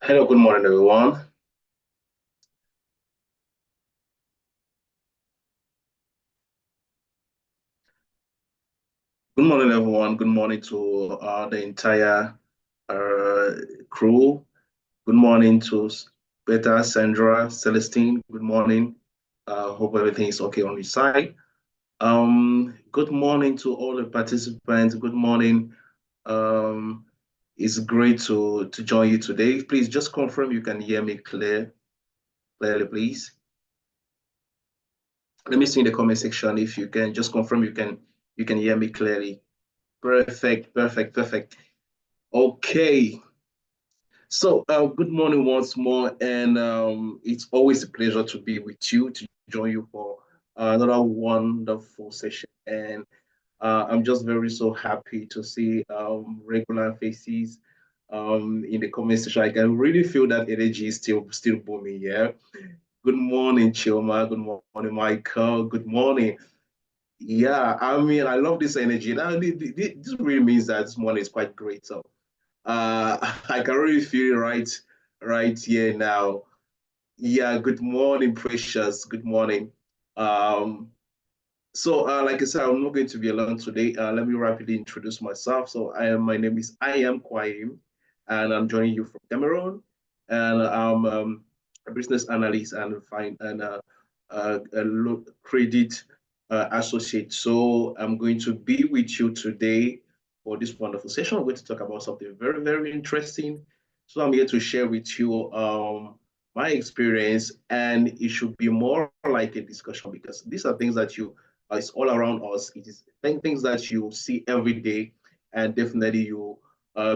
Hello, good morning, everyone. Good morning, everyone. Good morning to the entire uh, crew. Good morning to Beta, Sandra, Celestine. Good morning. Hope everything is okay on your side. Good morning to all the participants. Good morning. Um, it's great to join you today. Please just confirm you can hear me clearly, please. Let me see in the comment section if you can just confirm you can hear me clearly. Perfect, perfect, perfect. Okay. So, good morning once more, and it's always a pleasure to be with you, to join you for another wonderful session. And I'm just very so happy to see regular faces in the comment section. I can really feel that energy is still booming. Yeah. Good morning, Chilma. Good morning, Michael. Good morning. Yeah, I mean, I love this energy. Now, this really means that this morning is quite great. So, I can really feel it right here now. Yeah, good morning, Precious. Good morning. Um, like I said, I'm not going to be alone today. Let me rapidly introduce myself. My name is I am Kwaim, and I'm joining you from Cameroon, and I'm a business analyst and a credit associate. So I'm going to be with you today for this wonderful session. We're going to talk about something very, very interesting. So I'm here to share with you my experience, and it should be more like a discussion because these are things that you it's all around us. It is things that you see every day, and definitely you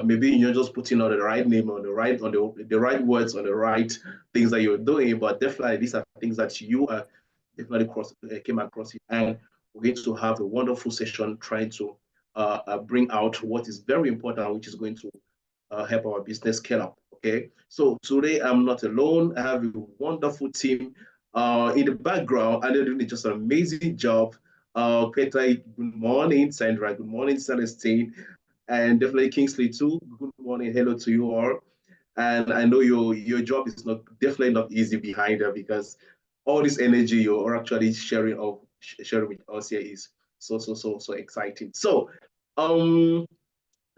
maybe you're just putting on the right name on the right words on the right things that you're doing, but definitely these are things that you definitely came across it, and we're going to have a wonderful session trying to bring out what is very important, which is going to help our business scale up. Okay, so today I'm not alone. I have a wonderful team in the background, and they're doing just an amazing job. Peter, good morning. Sandra, good morning. Celestine, and definitely Kingsley too. Good morning. Hello to you all. And I know your job is not definitely not easy behind there because all this energy you're actually sharing with us here is so exciting. So um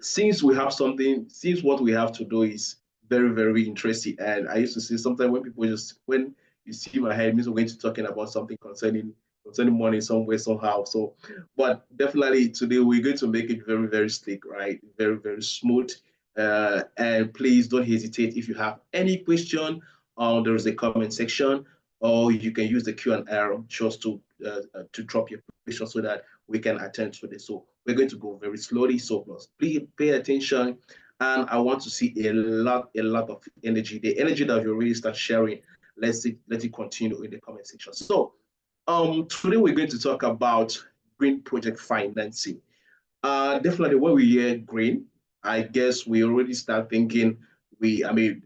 since what we have to do is very, very interesting. And I used to say sometimes when you see my head, it means we're going to talking about something concerning money somewhere, somehow. So, but definitely today we're going to make it very, very slick, right? Very, very smooth. And please don't hesitate if you have any question. There is a comment section, or you can use the Q&A just to drop your question so that we can attend to this. So we're going to go very slowly. So please pay attention. And I want to see a lot of energy. The energy that you really start sharing, let it continue in the comment section. So today we're going to talk about green project financing. Definitely when we hear green, I guess we already start thinking I mean,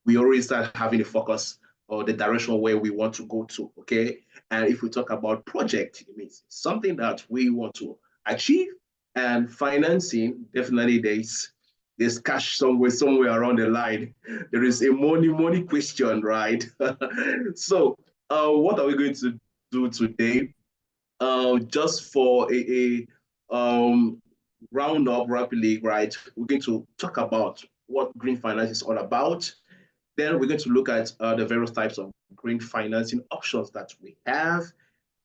we already start having a focus or the direction where we want to go to. Okay. And if we talk about project, it means something that we want to achieve, and financing, definitely there's cash somewhere around the line. There is a money question, right? So what are we going to do today? Just for a round up rapidly, right? We're going to talk about what green finance is all about. Then we're going to look at the various types of green financing options that we have,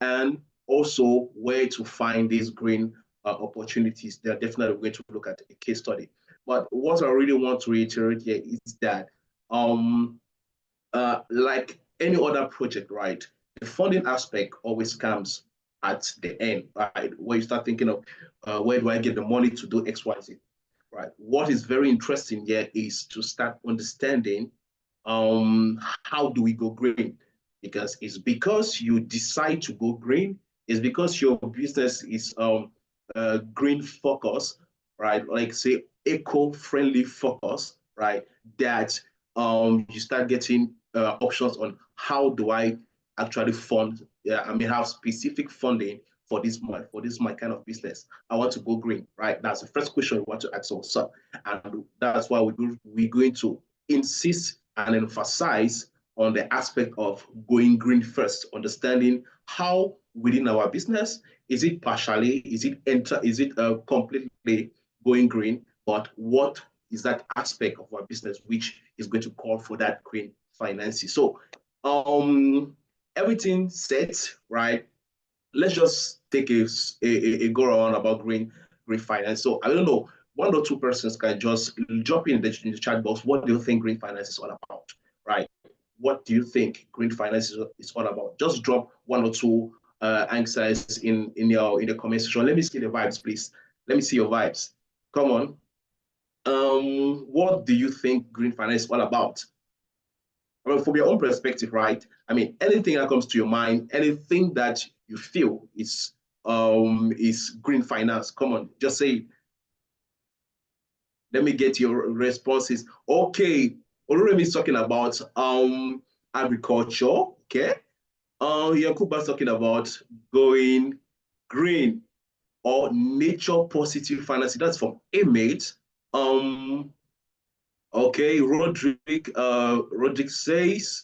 and also where to find these green opportunities. They're definitely going to look at a case study. But what I really want to reiterate here is that, like any other project, right, the funding aspect always comes at the end, right, where you start thinking of where do I get the money to do X, Y, Z, right? What is very interesting here is to start understanding how do we go green? Because you decide to go green, it's because your business is green focus, right? Like say eco-friendly focus, right? That you start getting options on how do I actually fund. Yeah, I mean, have specific funding for this my kind of business. I want to go green, right? That's the first question we want to ask ourselves, and that's why we're going to insist and emphasize on the aspect of going green first, understanding how within our business, is it partially, is it completely going green, but what is that aspect of our business which is going to call for that green financing. So everything set, right? Let's just take a go around about green finance. So I don't know, one or two persons can just jump in the chat box. What do you think green finance is all about, right? What do you think green finance is all about? Just drop one or two answers in the comment section. Let me see the vibes, please. Let me see your vibes. Come on. What do you think green finance is all about? Well, from your own perspective, right? I mean, anything that comes to your mind, anything that you feel is green finance. Come on, just say it. Let me get your responses. Okay, Oluremi is talking about agriculture. Okay, Yakuba's talking about going green or nature positive financing. That's from Amate. Okay, Rodrick says,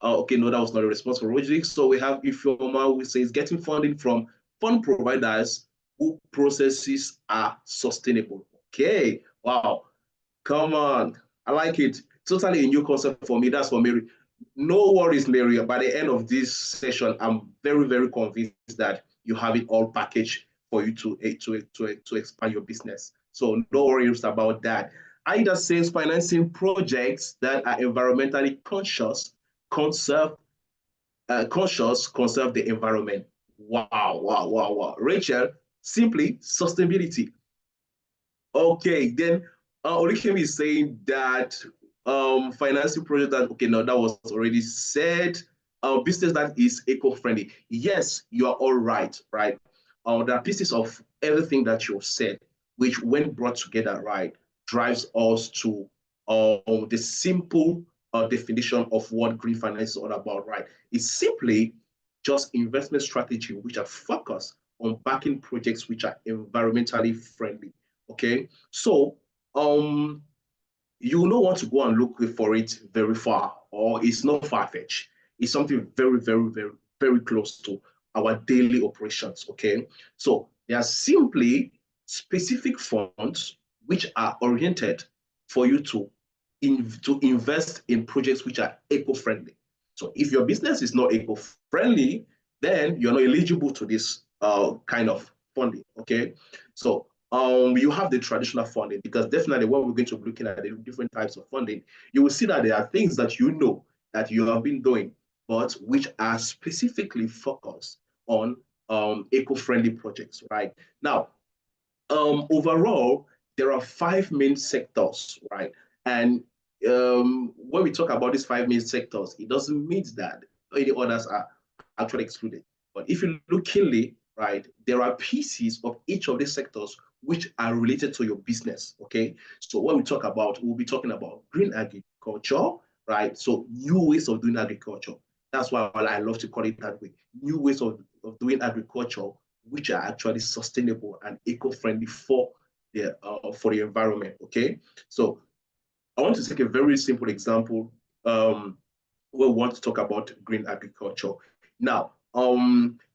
okay, no, that was not a response for Rodrick. So we have Ifeoma who says getting funding from fund providers who processes are sustainable. Okay, wow, come on, I like it. Totally a new concept for me. That's for Mary. No worries, Mary. By the end of this session, I'm very, very convinced that you have it all packaged for you to expand your business. So no worries about that. Ida says financing projects that are environmentally conserve, conserve the environment. Wow, wow, wow, wow. Rachel, simply sustainability. Okay, then Olikem is saying that financing project that, okay, no, that was already said. Business that is eco-friendly. Yes, you are all right, right? There are pieces of everything that you said, which when brought together, right, drives us to the simple definition of what green finance is all about, right? It's simply just investment strategy which are focused on backing projects which are environmentally friendly. Okay, so you will not want to go and look for it very far, or it's not far-fetched. It's something very, very, very, very close to our daily operations. Okay, so they are simply specific funds which are oriented for you to invest in projects which are eco-friendly. So if your business is not eco-friendly, then you're not eligible to this kind of funding. Okay, so you have the traditional funding, because definitely when we're going to be looking at the different types of funding, you will see that there are things that you know that you have been doing, but which are specifically focused on eco-friendly projects, right? Now, overall, there are five main sectors, right? And when we talk about these five main sectors, it doesn't mean that any others are actually excluded. But if you look keenly, right, there are pieces of each of these sectors which are related to your business, okay? So when we talk about, we'll be talking about green agriculture, right? So new ways of doing agriculture. That's why I love to call it that way. New ways of doing agriculture which are actually sustainable and eco-friendly for the environment. Okay, so I want to take a very simple example. We want to talk about green agriculture. Now,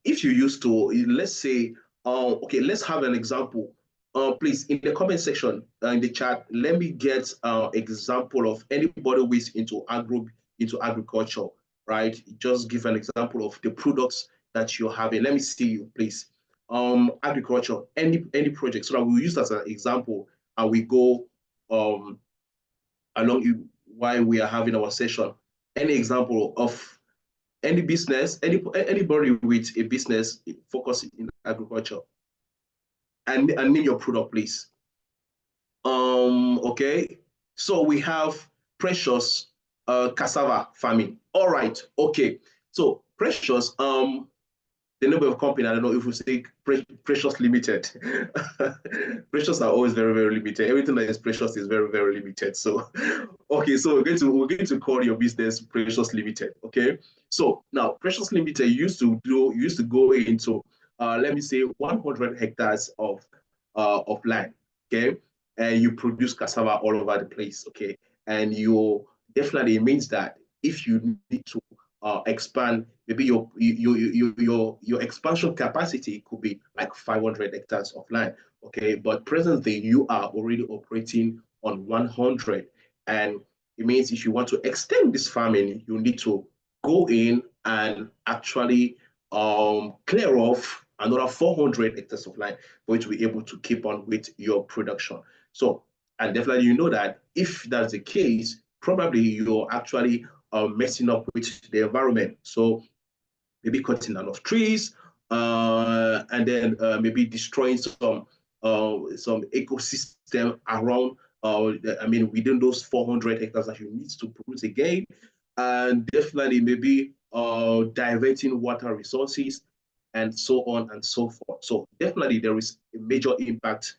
if you used to, let's say, okay, let's have an example. Please, in the comment section, in the chat, let me get example of anybody who is into agriculture, right? Just give an example of the products that you're having. Let me see you, please. Agriculture, any project, so that we'll use that as an example, and we go along while we are having our session. Any example of any business, anybody with a business focusing in agriculture, and name your product, please. Okay, so we have Precious cassava farming. All right, okay. So Precious, the name of company, I don't know if we say Precious Limited. Precious are always very, very limited. Everything that is precious is very, very limited. So, okay, so we're going to call your business Precious Limited. Okay. So now Precious Limited used to go into let me say 100 hectares of land. Okay. And you produce cassava all over the place. Okay. and you definitely, it means that if you need to expand, maybe your expansion capacity could be like 500 hectares of land. Okay, but presently you are already operating on 100, and it means if you want to extend this farming, you need to go in and actually clear off another 400 hectares of land for you to be able to keep on with your production. So, and definitely you know that if that's the case, probably you're actually messing up with the environment. So maybe cutting down of trees, and then maybe destroying some ecosystem around. I mean, within those 400 hectares that you need to produce again, and definitely maybe diverting water resources, and so on and so forth. So definitely there is a major impact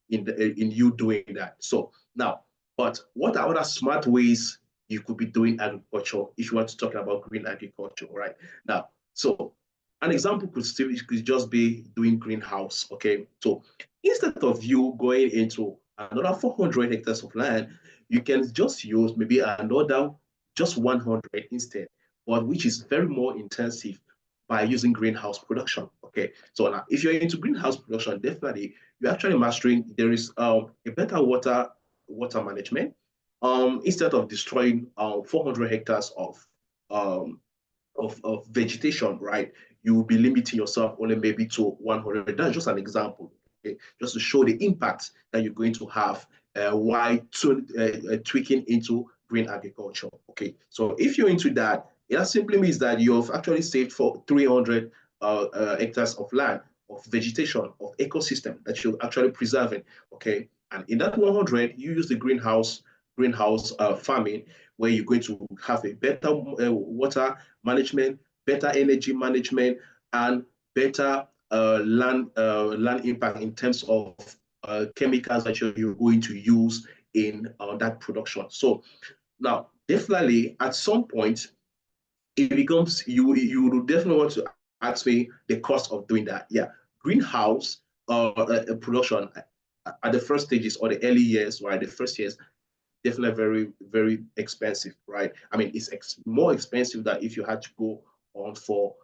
in you doing that. So now, but what are other smart ways you could be doing agriculture if you want to talk about green agriculture, right? Now, so an example could just be doing greenhouse, okay? So instead of you going into another 400 hectares of land, you can just use maybe another just 100 instead, but which is very more intensive by using greenhouse production, okay? So now, if you're into greenhouse production, definitely you're actually mastering, there is a better water management. Instead of destroying 400 hectares um, of vegetation, right? You will be limiting yourself only maybe to 100. That's just an example, okay? Just to show the impact that you're going to have while tweaking into green agriculture, okay? So if you're into that, it simply means that you've actually saved for 300 hectares of land, of vegetation, of ecosystem that you're actually preserving, okay? And in that 100, you use the greenhouse farming, where you're going to have a better water management, better energy management, and better land impact in terms of chemicals that you're going to use in that production. So now, definitely, at some point, it becomes you would definitely want to ask me the cost of doing that. Yeah, greenhouse production at the first stages or the early years, right? The first years definitely very, very expensive, right? I mean, it's more expensive than if you had to go on for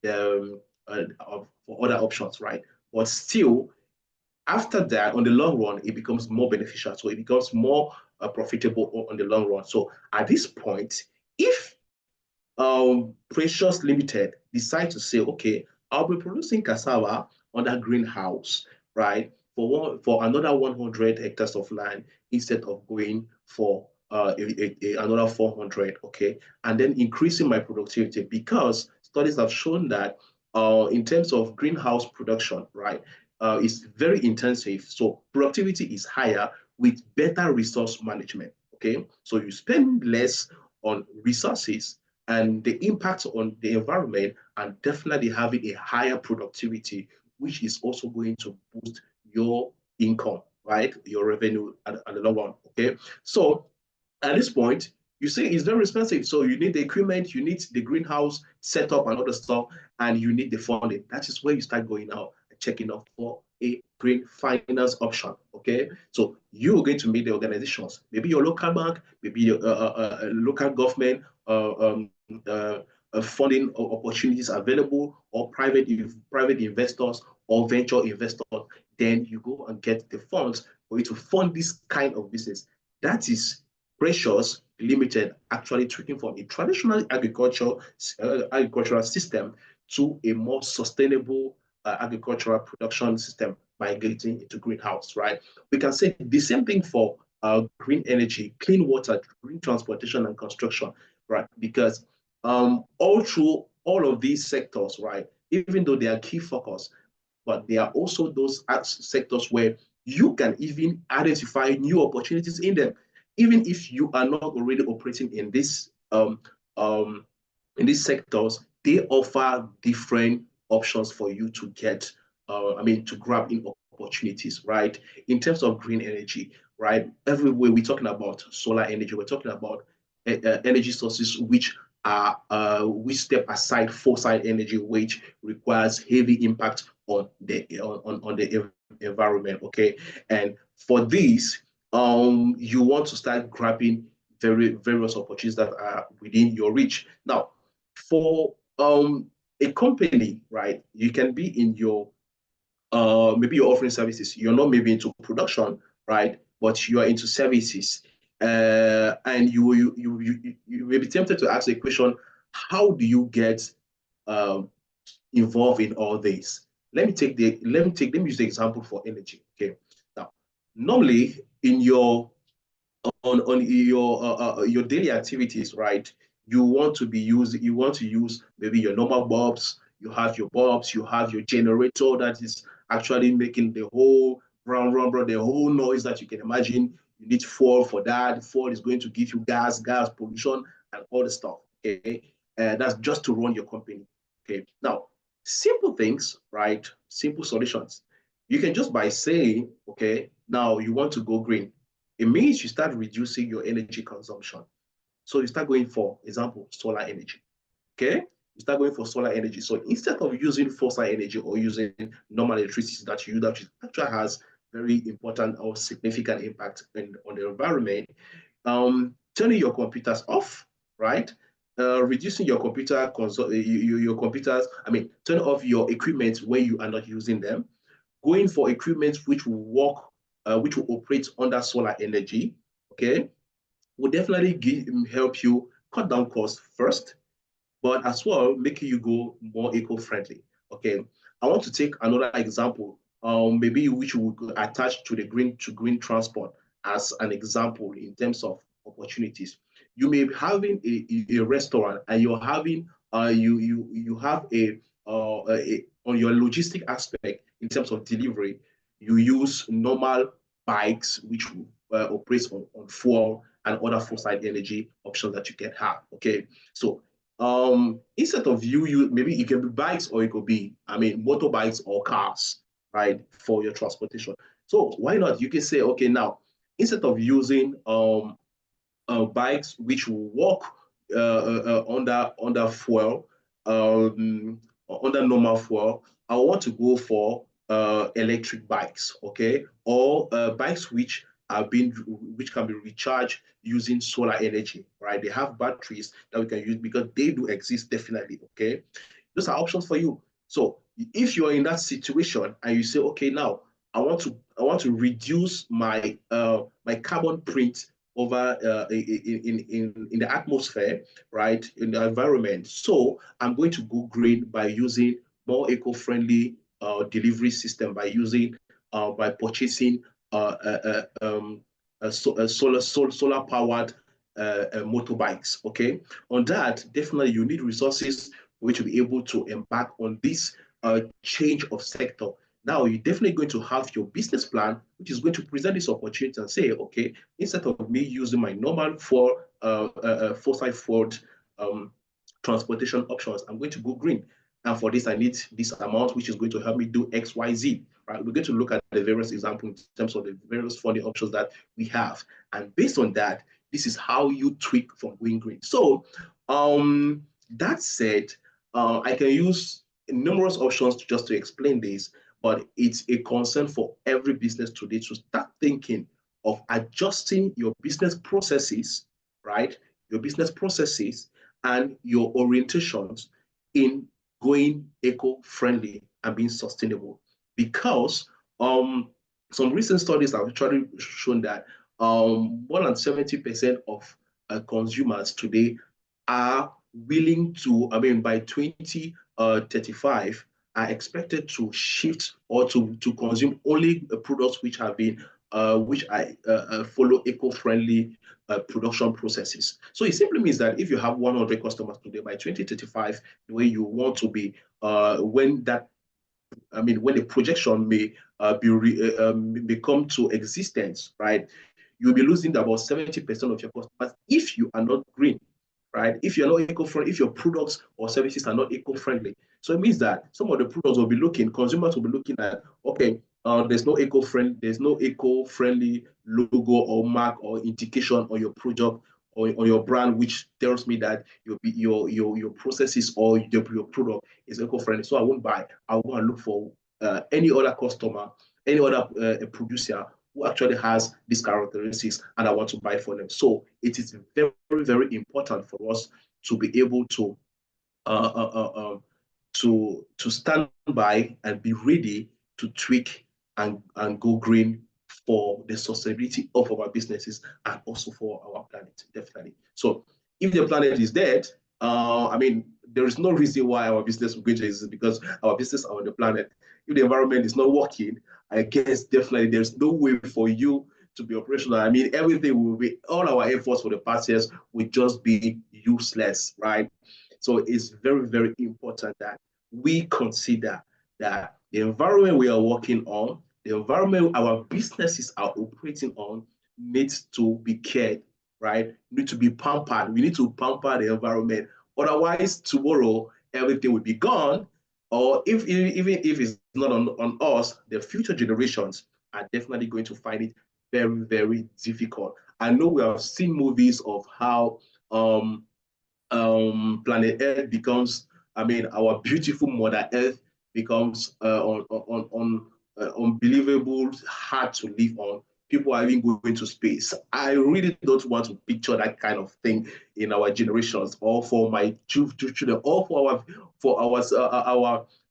other options, right? But still, after that, on the long run, it becomes more beneficial. So it becomes more profitable on the long run. So at this point, if Precious Limited decide to say, okay, I'll be producing cassava on that greenhouse, right, for another 100 hectares of land instead of going for another 400, okay, and then increasing my productivity because studies have shown that in terms of greenhouse production, right, it's very intensive. So productivity is higher with better resource management, okay? So you spend less on resources and the impact on the environment and definitely having a higher productivity, which is also going to boost your income, right? Your revenue at the long run, okay? So at this point, you say it's very expensive. So you need the equipment, you need the greenhouse setup and other stuff, and you need the funding. That is where you start going out and checking out for a green finance option. Okay. So you're going to meet the organizations, maybe your local bank, maybe your local government, uh, funding opportunities available, or private investors or venture investors. Then you go and get the funds for you to fund this kind of business. That is Precious Limited actually tweaking from a traditional agricultural system to a more sustainable agricultural production system migrating into greenhouse, right? We can say the same thing for green energy, clean water, green transportation and construction, right? Because all through all of these sectors, right, even though they are key focus, but there are also those sectors where you can even identify new opportunities in them, even if you are not already operating in these sectors. They offer different options for you to get, I mean, to grab in opportunities, right? In terms of green energy, right? Everywhere we're talking about solar energy, we're talking about energy sources which step aside fossil energy, which requires heavy impact on the environment. Okay, and for this, you want to start grabbing various opportunities that are within your reach. Now, for a company, right, you can be in your maybe you're offering services. You're not maybe into production, right? But you are into services. And you may be tempted to ask a question, how do you get um, involved in all this? Let me use the example for energy. Okay. Now, normally in on your daily activities, right? You want to use maybe your normal bulbs. You have your bulbs. You have your generator that is actually making the whole run, the whole noise that you can imagine. You need fuel for that. Fuel is going to give you gas pollution, and all the stuff. Okay, that's just to run your company. Okay, now simple things, right? Simple solutions. You can just by saying, okay, now you want to go green, it means you start reducing your energy consumption. So you start going for example, solar energy. Okay? You start going for solar energy. So instead of using fossil energy or using normal electricity that you use, that actually has very important or significant impact on the environment, turning your computers off, right? Reducing your your computers, turn off your equipment when you are not using them, going for equipment which will work, which will operate under solar energy, okay, will definitely help you cut down costs first, but as well making you go more eco-friendly. Okay, I want to take another example, maybe which we could attach to the green transport as an example in terms of opportunities. You may be having a restaurant and you're having you have on your logistic aspect in terms of delivery, you use normal bikes which operate on fuel and other fossil energy options that you can have. Okay, so instead of you maybe it can be bikes or it could be motorbikes or cars, right, for your transportation. So why not, you can say, okay, now instead of using bikes which will work under fuel, under normal fuel, I want to go for electric bikes, okay, or bikes which can be recharged using solar energy, right? They have batteries that we can use because they do exist definitely, okay. Those are options for you. So if you're in that situation and you say, okay, now I want to reduce my carbon print over in the atmosphere, right, in the environment. So I'm going to go green by using more eco-friendly delivery system, by purchasing solar powered motorbikes. Okay, on that definitely you need resources for which to be able to embark on this change of sector. Now you're definitely going to have your business plan, which is going to present this opportunity and say, okay, instead of me using my normal fossil fuel um, transportation options, I'm going to go green. And for this, I need this amount, which is going to help me do X, Y, Z. Right? We're going to look at the various examples in terms of the various funding options that we have. And based on that, this is how you tweak from going green. So that said, I can use numerous options just to explain this, but it's a concern for every business today to start thinking of adjusting your business processes, right? Your business processes and your orientations in going eco-friendly and being sustainable. Because some recent studies have actually shown that more than 70% of consumers today are willing to, by 2035, are expected to shift or to consume only products which follow eco-friendly production processes. So it simply means that if you have 100 customers today, by 2035, the way you want to be, when the projection may come to existence, right? You'll be losing about 70% of your customers if you are not green, right? If you're not eco-friendly, if your products or services are not eco-friendly. So it means that some of the products consumers will be looking at, okay, there's no eco-friendly logo or mark or indication on your product or on your brand, which tells me that your processes or your product is eco-friendly. So I won't buy. I'll go and look for any other customer, any other producer who actually has these characteristics and I want to buy for them. So it is very, very important for us to be able uh, uh, uh, um, to stand by and be ready to tweak and go green for the sustainability of our businesses and also for our planet, definitely. So if the planet is dead, I mean, there is no reason why our business will go to exist because our business are on the planet. If the environment is not working, I guess definitely there's no way for you to be operational. I mean, everything will be, all our efforts for the past years will just be useless, right? So it's very, very important that we consider that the environment we are working on, the environment our businesses are operating on needs to be cared, right? Need to be pampered. We need to pamper the environment. Otherwise, tomorrow everything will be gone. Or if even if it's not on us, the future generations are definitely going to find it very, very difficult. I know we have seen movies of how planet Earth becomes, I mean, our beautiful Mother Earth becomes unbelievable, hard to live on. People are even going to space. I really don't want to picture that kind of thing in our generations, or for my children, or for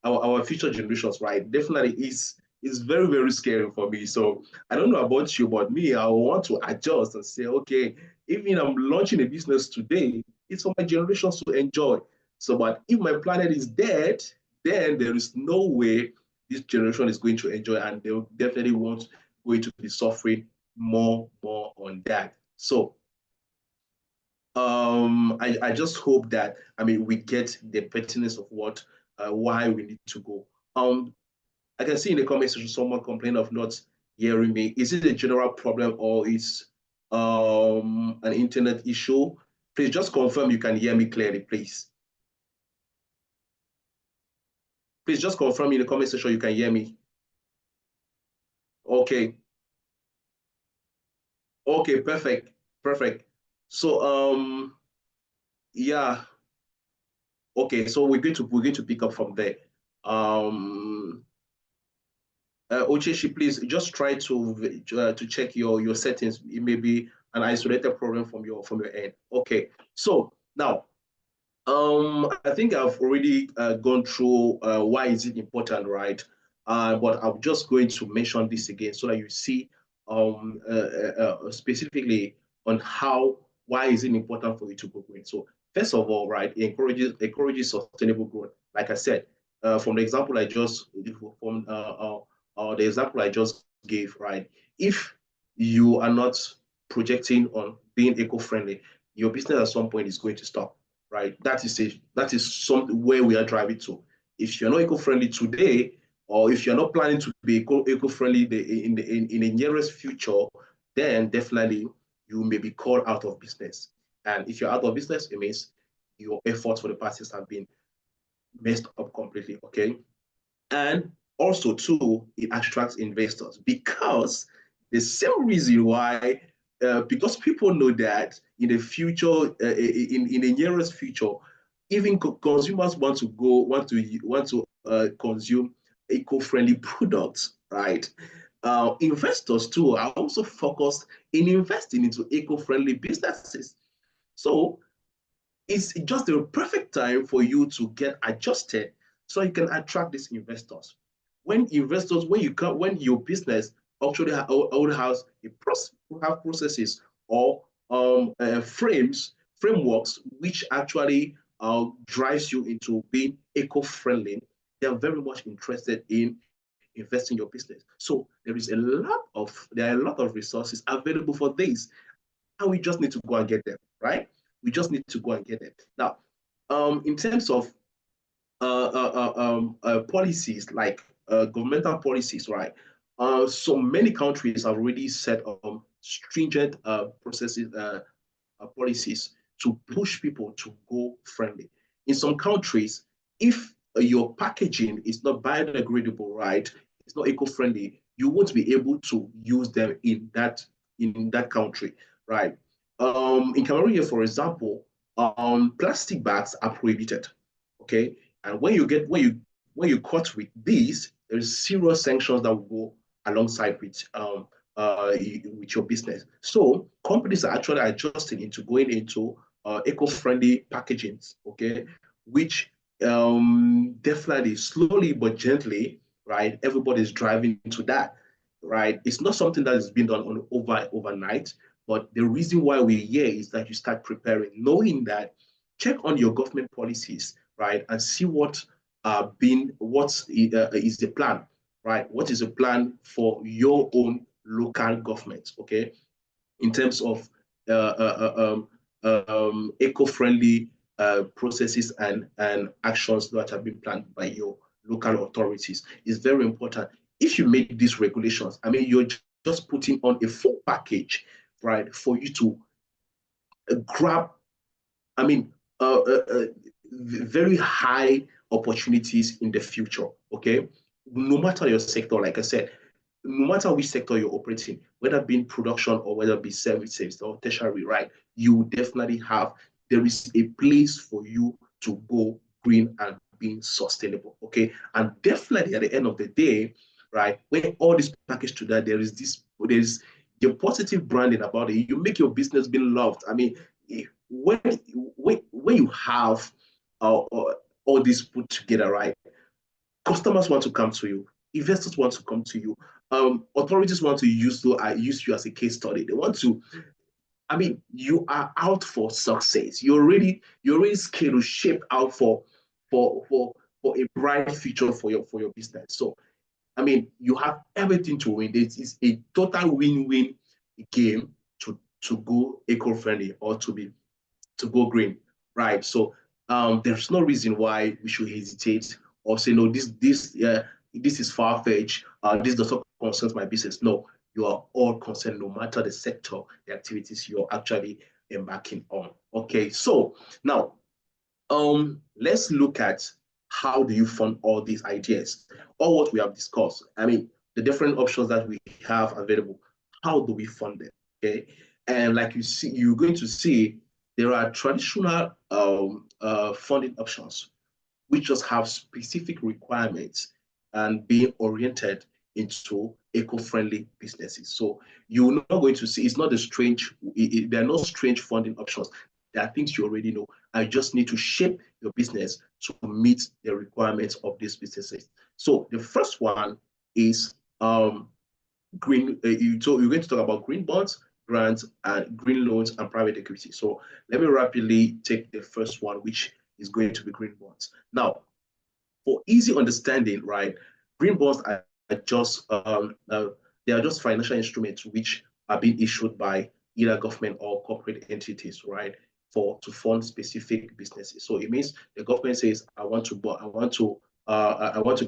our future generations. Right? Definitely, is very, very scary for me. So I don't know about you, but me, I want to adjust and say, okay, even I'm launching a business today, it's for my generations to enjoy. So, but if my planet is dead, then there is no way this generation is going to enjoy, and they definitely won't going to be suffering more on that. So, I just hope that I mean we get the pertinence of what why we need to go. I can see in the comment section someone complain of not hearing me. Is it a general problem or is an internet issue? Please just confirm you can hear me clearly, please. Please just confirm in the comment section you can hear me. Okay. Okay, perfect. Perfect. So yeah, okay, so we're going to pick up from there. Um Ocheshi, please just try to check your settings. It may be an isolated problem from your end. Okay. So now I think I've already gone through why is it important, right? But I'm just going to mention this again so that you see specifically on why is it important for you to go green. So first of all, right, it encourages sustainable growth. Like I said, from the example I just from the example I just gave, right? If you are not projecting on being eco-friendly, your business at some point is going to stop, right? That is something where we are driving to. If you're not eco-friendly today, or if you're not planning to be eco-friendly in the nearest future, then definitely you may be called out of business. And if you're out of business, it means your efforts for the past years have been messed up completely. Okay. And also, too, it attracts investors because the same reason why, because people know that in the future, in the nearest future, even consumers want to consume eco-friendly products, right? Investors too are also focused in investing into eco-friendly businesses. So it's just the perfect time for you to get adjusted so you can attract these investors. When your business actually has have processes or frameworks which actually drives you into being eco-friendly, they are very much interested in invest in your business. So there are a lot of resources available for this, and we just need to go and get them, right? We just need to go and get them. Now, in terms of policies like governmental policies, right? So many countries have already set stringent processes, policies to push people to go friendly. In some countries, if your packaging is not biodegradable, right, it's not eco-friendly, you won't be able to use them in that country, right? In Cameroon, for example, plastic bags are prohibited. Okay, and when you caught with these, there's serious sanctions that will go alongside with with your business. So companies are actually adjusting into going into eco-friendly packagings, okay, which definitely slowly but gently, right? Everybody's driving into that, right? It's not something that is being done on overnight, but the reason why we're here is that you start preparing, knowing that check on your government policies, right, and see what is the plan, right? What is the plan for your own local government, okay, in terms of eco-friendly processes and actions that have been planned by your local authorities. Is very important. If you make these regulations, I mean, you're just putting on a full package, right, for you to grab, I mean, very high opportunities in the future, okay? No matter your sector, like I said, no matter which sector you're operating, whether being production or whether it be services or tertiary, right, you definitely have, there is a place for you to go green and being sustainable, okay? And definitely at the end of the day, right, when all this package to that, there's your positive branding about it. You make your business being loved. I mean, when when you have all this put together, right? Customers want to come to you, investors want to come to you, authorities want to use you as a case study. They want to. I mean, you are out for success. You're already scaled to shape out for for for a bright future for your business. So I mean, you have everything to win. This is a total win-win game to go eco-friendly or to go green, right? So there's no reason why we should hesitate or say no. This is far fetched. This does not concern my business. No, you are all concerned, no matter the sector, the activities you're actually embarking on. Okay, so now let's look at how do you fund all these ideas, all what we have discussed. I mean, the different options that we have available. How do we fund them? Okay, and like you see, you're going to see there are traditional funding options which just have specific requirements and being oriented into eco-friendly businesses. So you're not going to see, it's not a strange, there are no strange funding options. There are things you already know. I just need to shape your business to meet the requirements of these businesses. So the first one is green. You're going to talk about green bonds, grants, and green loans and private equity. So let me rapidly take the first one, which is going to be green bonds. Now, for easy understanding, right, green bonds are just they are just financial instruments which are being issued by either government or corporate entities, right, for to fund specific businesses. So it means the government says, I want to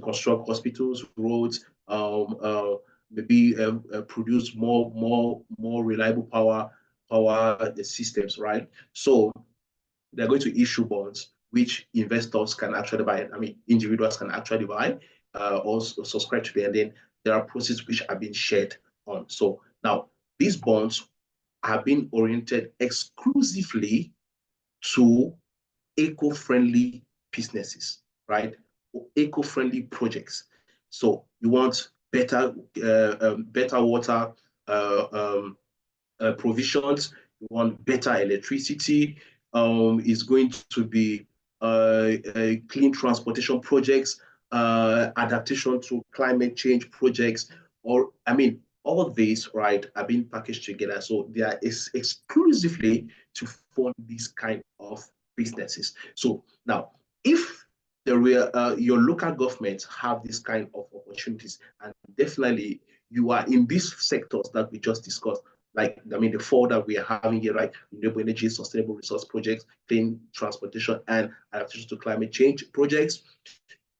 construct hospitals, roads, maybe produce more reliable power systems, right? So they're going to issue bonds which investors can actually buy. I mean, individuals can actually buy or subscribe to them. And then there are processes which are being shared on. So now these bonds have been oriented exclusively to eco-friendly businesses, right? Eco-friendly projects. So you want better water provisions, you want better electricity, is going to be clean transportation projects, adaptation to climate change projects, or I mean, all these, right, are being packaged together. So they are exclusively to fund these kind of businesses. So now, if your local governments have this kind of opportunities, and definitely you are in these sectors that we just discussed, like I mean the four that we are having here, right? Renewable energy, sustainable resource projects, clean transportation, and adaptation to climate change projects.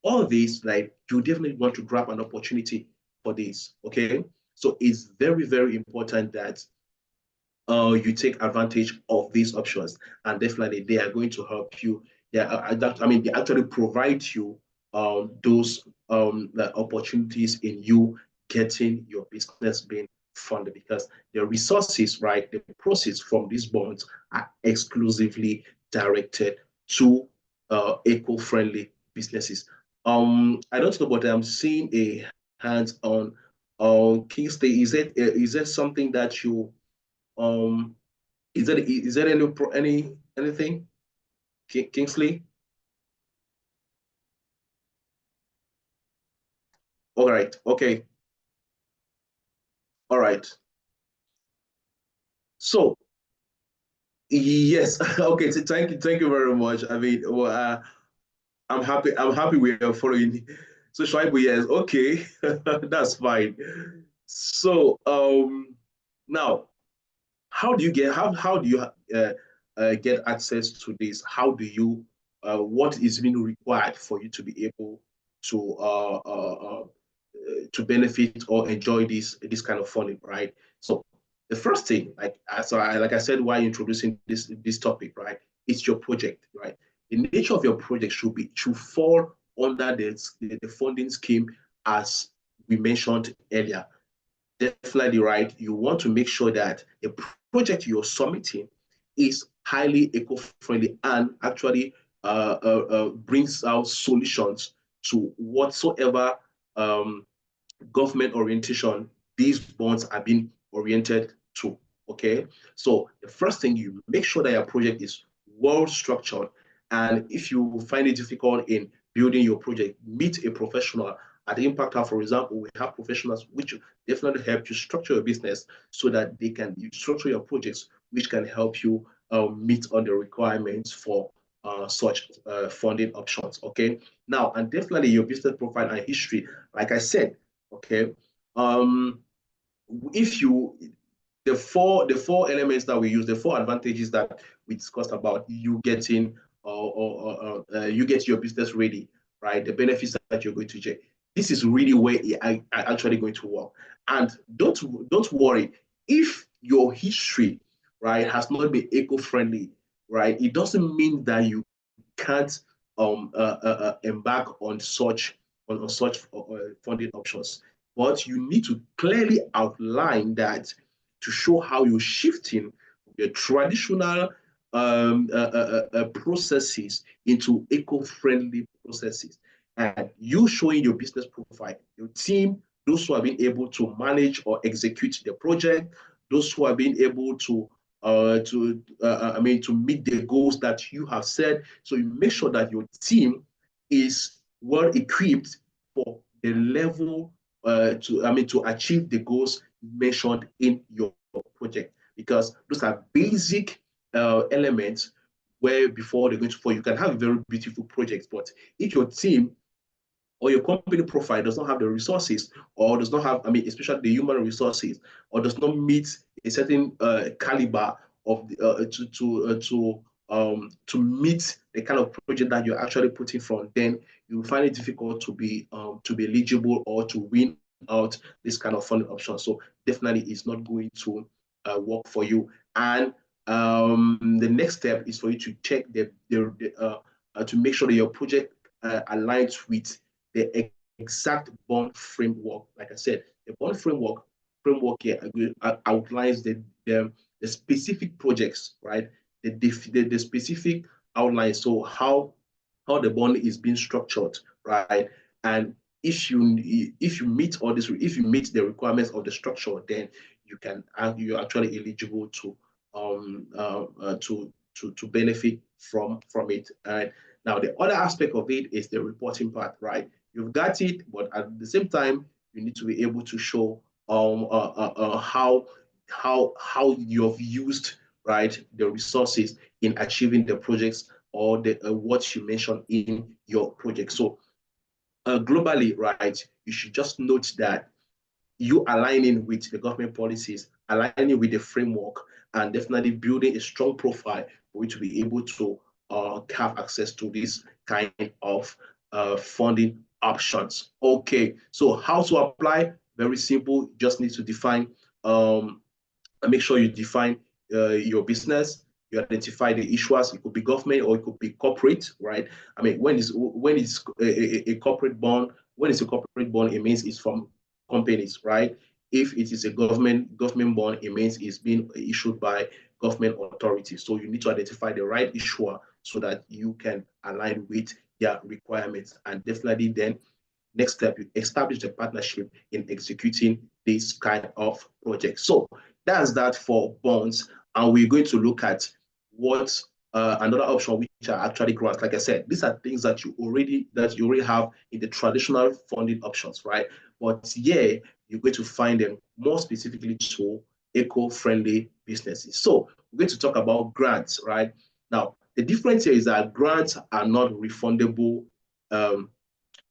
All of these, like you definitely want to grab an opportunity for this. Okay, so it's very very important that you take advantage of these options, and definitely they are going to help you. Yeah, I mean, they actually provide you those the opportunities in you getting your business being funded because the resources, right, the proceeds from these bonds are exclusively directed to eco-friendly businesses. I don't know, but I'm seeing a hands on Kingsley, is it something that you um is there anything Kingsley? All right, okay, all right. So yes, okay. So thank you very much. I mean, well, I'm happy we are following. So Shaibu, yes, okay, that's fine. So now how do you get access to this? How do you what is being required for you to be able to benefit or enjoy this kind of funding, right? So the first thing, like I said, while introducing this topic, right, it's your project, right? The nature of your project should fall under the funding scheme as we mentioned earlier. Definitely right. You want to make sure that the project you're submitting is highly eco-friendly and actually brings out solutions to whatsoever um, government orientation these bonds are being oriented to. Okay, so the first thing, you make sure that your project is well structured, and if you find it difficult in building your project, meet a professional. At the Impact Hub, for example, we have professionals which definitely help you structure your business so that they can structure your projects, which can help you meet on the requirements for such funding options. Okay, now, and definitely your business profile and history, like I said, okay, um, if you the four elements that we use, the four advantages that we discussed about you getting you get your business ready, right? The benefits that you're going to get. This is really where I actually going to work. And don't worry if your history, right, has not been eco-friendly, right? It doesn't mean that you can't embark on such funding options. But you need to clearly outline that to show how you're shifting the traditional processes into eco-friendly processes. And you showing your business profile, your team, those who have been able to manage or execute the project, those who have been able to meet the goals that you have set. So you make sure that your team is well equipped for the level to achieve the goals mentioned in your project, because those are basic elements where before they're going to fall. You can have a very beautiful project, but if your team or your company profile does not have the resources, or does not have, I mean, especially the human resources, or does not meet a certain caliber of to meet the kind of project that you're actually putting from, then you will find it difficult to be eligible or to win out this kind of funding option. So definitely, it's not going to work for you. And the next step is for you to check to make sure that your project aligns with the exact bond framework. Like I said, the bond framework here outlines the specific projects, right? The specific outline. So how the bond is being structured, right? And if you meet all this, if you meet the requirements of the structure, then you're actually eligible to benefit from it. And now the other aspect of it is the reporting part, right? You've got it, but at the same time, you need to be able to show how you've used, right, the resources in achieving the projects or the what you mentioned in your project. So globally, right, you should just note that you aligning with the government policies, aligning with the framework, and definitely building a strong profile for you to be able to have access to this kind of funding options. Okay, so how to apply? Very simple. You just need to define um, make sure you define your business. You identify the issuers. It could be government or it could be corporate, right? I mean, when it's a corporate bond, when it's a corporate bond, it means it's from companies, right? If it is a government bond, it means it's being issued by government authorities. So you need to identify the right issuer so that you can align with their requirements, and definitely then next step, you establish the partnership in executing this kind of project. So that's that for bonds. And we're going to look at what another option, which are actually grants. Like I said, these are things that you already have in the traditional funding options, right? But yeah, you're going to find them more specifically to eco-friendly businesses. So we're going to talk about grants, right? Now, the difference here is that grants are not refundable um,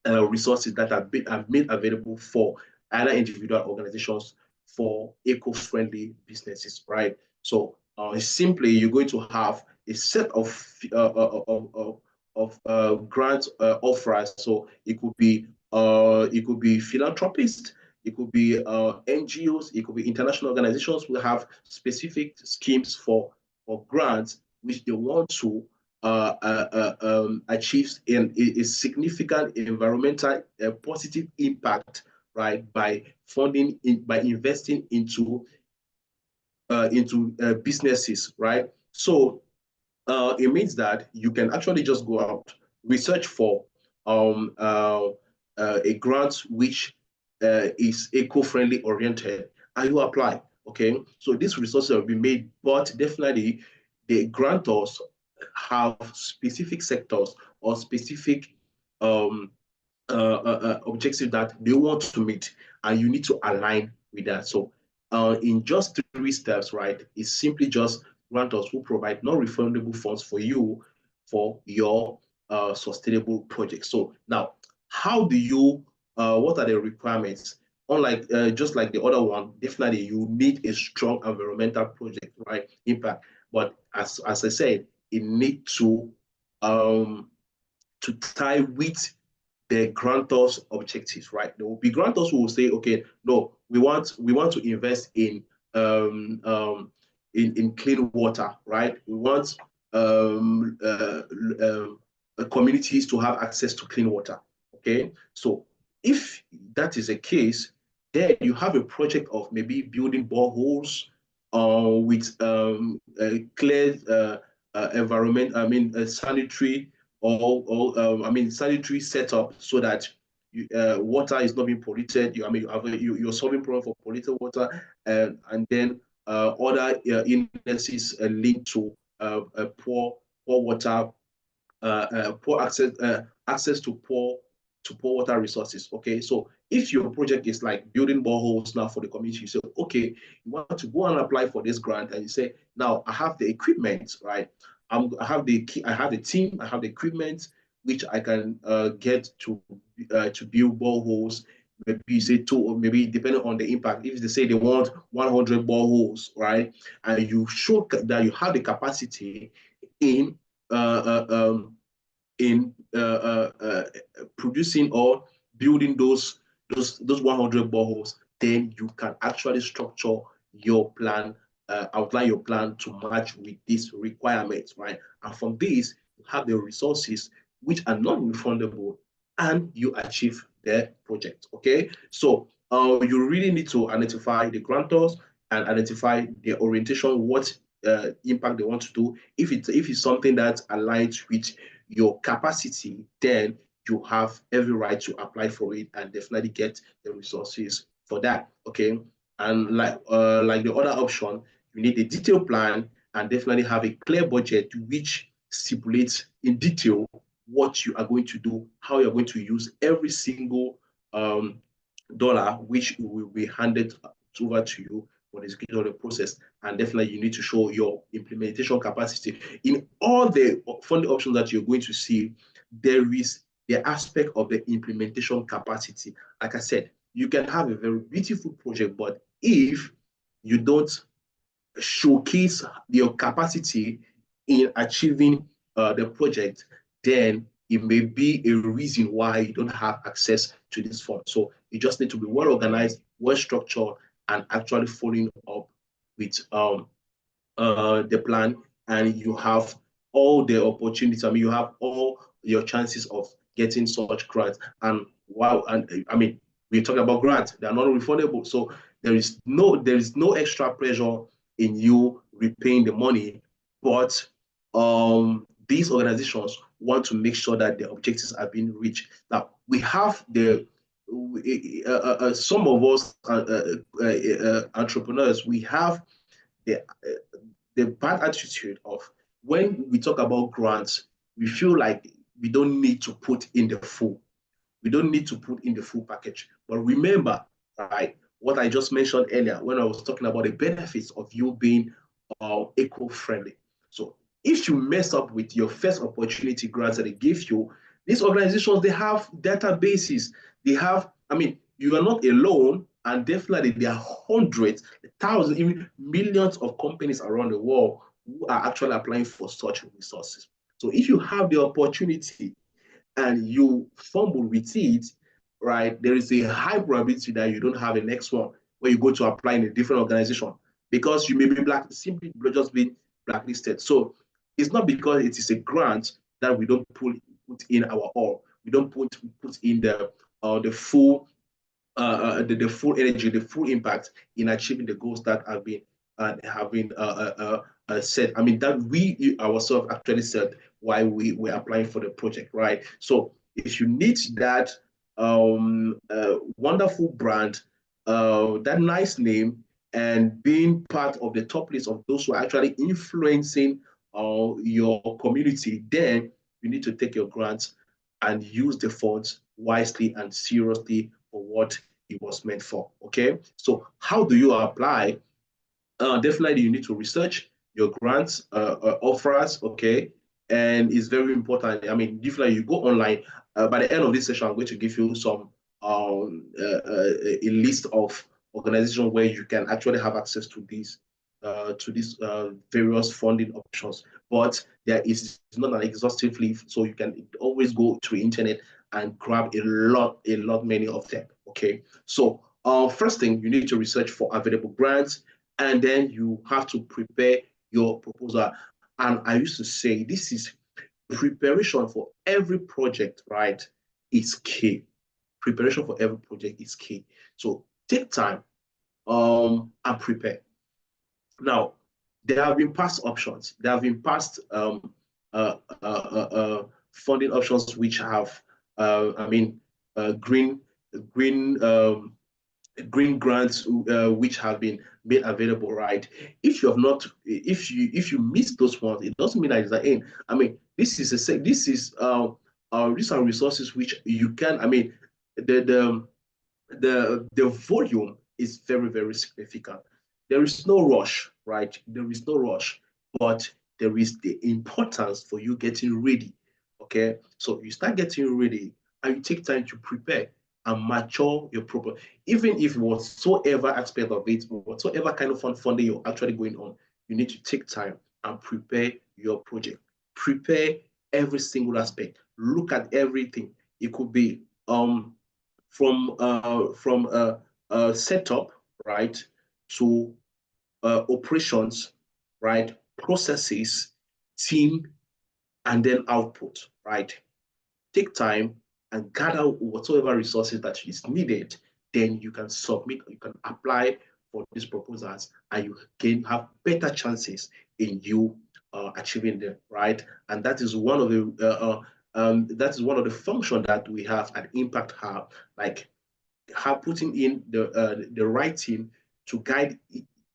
resources that are made available for either individual organizations for eco-friendly businesses, right? So simply, you're going to have a set of grant offerers. So it could be philanthropists, it could be NGOs, it could be international organizations who have specific schemes for grants which they want to achieves a significant environmental positive impact, right, by by investing into businesses, right? So it means that you can actually just go out, research for um, uh, a grant which is eco-friendly oriented, and you apply. Okay, so these resources will be made, but definitely the grantors have specific sectors or specific um, objective that they want to meet, and you need to align with that. So, in just 3 steps, right, it's simply just grantors who provide non-refundable funds for you for your sustainable project. So now, how do you? What are the requirements? Unlike just like the other one, definitely you need a strong environmental project, right? Impact. But as I said, it need um, to tie with the grantors' objectives, right? There will be grantors who will say, okay, no, we want to invest um, um, in clean water, right? We want um, uh, um, communities to have access to clean water. Okay, so if that is the case, then you have a project of maybe building boreholes with clear environment, I mean, sanitary I mean, sanitary setup so that water is not being polluted. I mean, you're solving problem for polluted water, and then other illnesses linked to poor water, poor access to poor water resources. Okay, so if your project is like building boreholes now for the community, you say, okay, you want to go and apply for this grant, and you say, now I have the equipment, right? I have the team, I have the equipment which I can get to build boreholes. Maybe you say two, or maybe depending on the impact. If they say they want 100 boreholes, right, and you show that you have the capacity in uh, uh, um, producing or building those 100 boreholes, then you can actually structure your plan, outline your plan to match with these requirements, right? And from this, you have the resources which are non-refundable, and you achieve the project. Okay, so you really need to identify the grantors and identify the orientation, what impact they want to do. If it's something that aligns with your capacity, then you have every right to apply for it and definitely get the resources for that. Okay. And like the other option, you need a detailed plan and definitely have a clear budget which stipulates in detail what you are going to do, how you're going to use every single um, dollar which will be handed over to you for the execution of the process. And definitely you need to show your implementation capacity. In all the funding options that you're going to see, there is the aspect of the implementation capacity. Like I said, you can have a very beautiful project, but if you don't showcase your capacity in achieving the project, then it may be a reason why you don't have access to this fund. So you just need to be well organized, well structured, and actually following up with the plan, and you have all the opportunities. I mean, you have all your chances of getting such grants. And wow, and I mean, we're talking about grants; they are not refundable. So there is no extra pressure in you repaying the money, but these organizations want to make sure that the objectives are being reached. Now, we have some of us entrepreneurs, we have the bad attitude of when we talk about grants, we feel like we don't need to put in the full. We don't need to put in the full package. But remember, right, what I just mentioned earlier when I was talking about the benefits of you being eco-friendly. So if you mess up with your first opportunity grants that they give you, these organizations, they have databases. They have, I mean, you are not alone, and definitely there are hundreds, thousands, even millions of companies around the world who are actually applying for such resources. So if you have the opportunity and you fumble with it, right, there is a high probability that you don't have a next one where you go to apply in a different organization because you may be simply just being blacklisted. So it's not because it is a grant that we don't put in our all. We don't put in the full the full energy, the full impact in achieving the goals that have been set. I mean, that we ourselves actually said why we were applying for the project, right? So if you need that wonderful brand, that nice name, and being part of the top list of those who are actually influencing your community, then you need to take your grants and use the funds wisely and seriously for what it was meant for. Okay, so how do you apply? Definitely, you need to research your grants offers. Okay, and it's very important. I mean, definitely, you go online. By the end of this session, I'm going to give you some a list of organizations where you can actually have access to these various funding options. But there is not an exhaustive list, so you can always go to the internet and grab a lot, many of them. Okay, so first thing you need to research for available grants, and then you have to prepare your proposal. And I used to say this is preparation for every project, right? Is key. Preparation for every project is key. So take time and prepare. Now, there have been past options. There have been past funding options which have, I mean, green green green grants which have been made available. Right? If you have not, if you miss those ones, it doesn't mean that it's the end. I mean, these are resources which you can. I mean, the the volume is very, very significant. There is no rush, right? There is no rush, but there is the importance for you getting ready. Okay, so you start getting ready and you take time to prepare and mature your program. Even if whatsoever aspect of it, whatsoever kind of funding you're actually going on, you need to take time and prepare your project. Prepare every single aspect. Look at everything. It could be from setup, right, to operations, right, processes, team, and then output, right. Take time and gather whatsoever resources that is needed. Then you can submit, you can apply for these proposals, and you can have better chances in you achieving them, right. And that is one of the functions that we have at Impact Hub, like putting in the right team to guide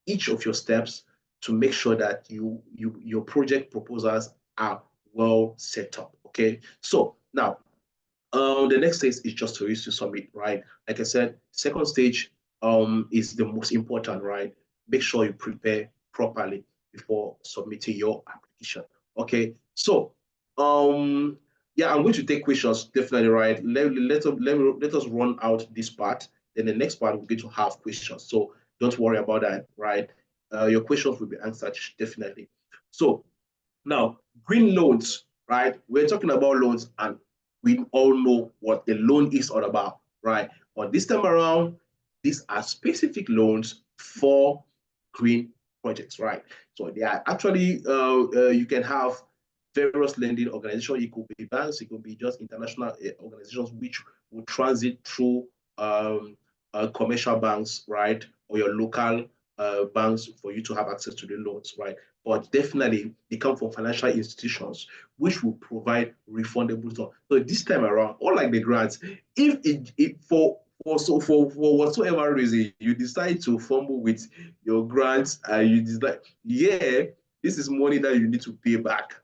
each of your steps to make sure that your project proposals are well set up. Okay, so now the next stage is just for you to submit, right? Like I said, second stage is the most important, right? Make sure you prepare properly before submitting your application. Okay, so yeah, I'm going to take questions definitely, right? Let us run out this part. Then the next part we're going to have questions. So don't worry about that, right? Your questions will be answered definitely. So now, green loans, right? We're talking about loans, and we all know what a loan is all about, right? But this time around, these are specific loans for green projects, right? So they are actually, you can have various lending organizations. It could be banks, it could be just international organizations which will transit through commercial banks, right? Or your local banks for you to have access to the loans, right? But definitely they come from financial institutions which will provide refundable stuff. So this time around, unlike the grants, if it for whatsoever reason you decide to fumble with your grants and you decide, yeah, this is money that you need to pay back,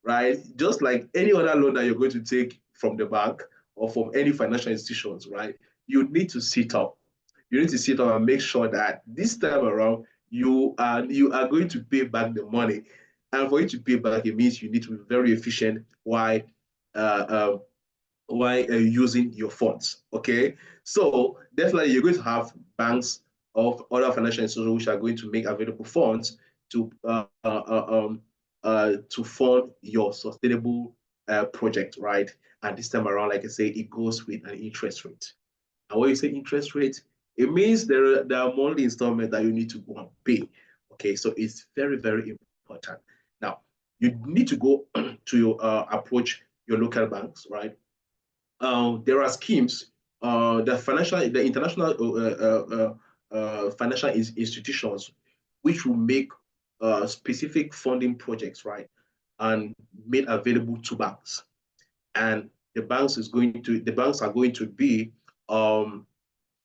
right? Just like any other loan that you're going to take from the bank or from any financial institutions, right? You need to sit up. You need to sit up and make sure that this time around you are going to pay back the money. And for you to pay back, it means you need to be very efficient uh, using your funds. Okay, so definitely you're going to have banks of other financial institutions which are going to make available funds to to fund your sustainable project, right? And this time around, like I say, it goes with an interest rate. And when you say interest rate, it means there are monthly installments that you need to go and pay. Okay, so it's very, very important. Now, you need to go to your approach your local banks, right? There are schemes, the international financial institutions, which will make specific funding projects, right, and made available to banks. And the banks are going to be um,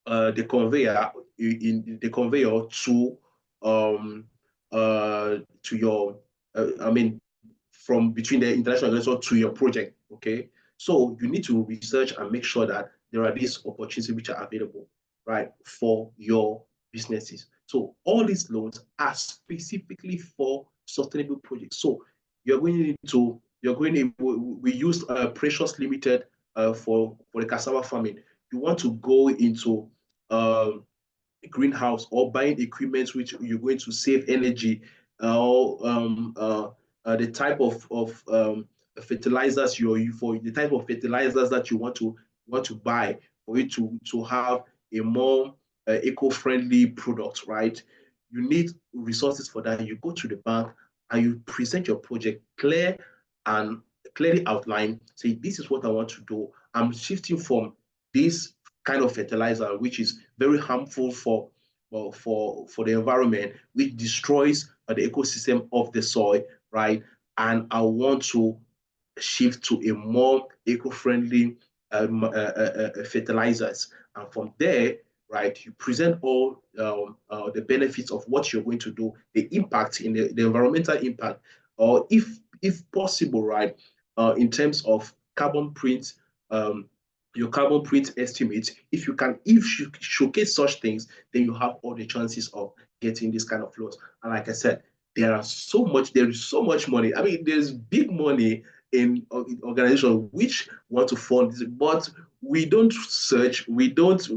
the conveyor in the conveyor um, to your, I mean, from between the international investor to your project. Okay, so you need to research and make sure that there are these opportunities which are available, right, for your businesses. So all these loans are specifically for sustainable projects. So we used Precious Limited for the cassava farming. You want to go into um, greenhouse or buying equipment which you're going to save energy, or the type of fertilizers for the type of fertilizers that you want to buy for you to have a more eco-friendly product, right? You need resources for that. You go to the bank and you present your project and clearly outline, say, this is what I want to do. I'm shifting from this kind of fertilizer, which is very harmful for the environment, which destroys the ecosystem of the soil, right? And I want to shift to a more eco-friendly fertilizers. And from there, right, you present all the benefits of what you're going to do, the impact in the environmental impact, or if possible, right, in terms of carbon print, your carbon print estimate. If you showcase such things, then you have all the chances of getting this kind of loans. And like I said, there is so much money. I mean, there's big money in organizations which want to fund this, but we don't search, we don't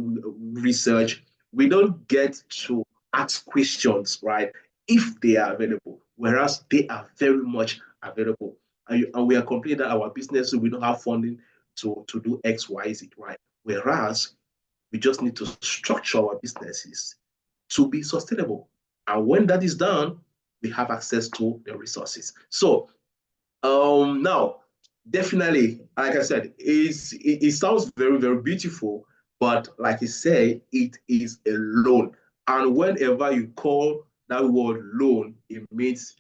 research, we don't get to ask questions, right? If they are available, whereas they are very much available. And we are complaining that our business, so we don't have funding to do X, Y, Z, right? Whereas we just need to structure our businesses to be sustainable. And when that is done, we have access to the resources. So now, definitely, like I said, it sounds very, very beautiful, but like I say, it is a loan. And whenever you call that word loan, it means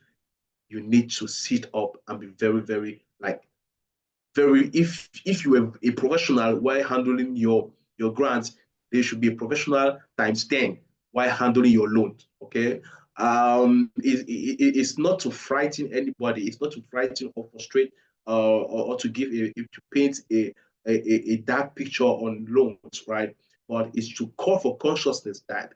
you need to sit up and be very, very like very if you were a professional while handling your grants, they should be a professional times 10 while handling your loan. Okay. It's not to frighten anybody, it's not to frighten or frustrate or to to paint a dark picture on loans, right? But it's to call for consciousness that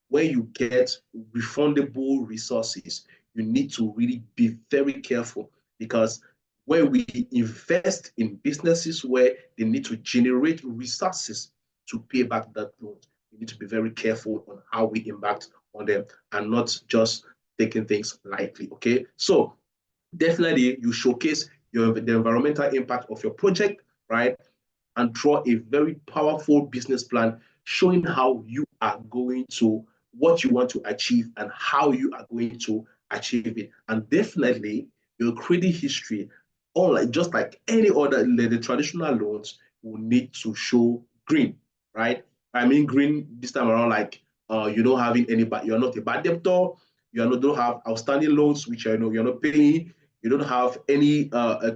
when you get refundable resources, you need to really be very careful, because when we invest in businesses where they need to generate resources to pay back that loan, we need to be very careful on how we impact on them and not just taking things lightly. Okay, so definitely you showcase the environmental impact of your project, right? And draw a very powerful business plan showing how you are going to, what you want to achieve and how you are going to achieve it. And definitely your credit history, just like any other the traditional loans, will need to show green, right? I mean green this time around, like you don't having any, but you're not a bad debtor. You are not, don't have outstanding loans, which I know you're not paying. You don't have any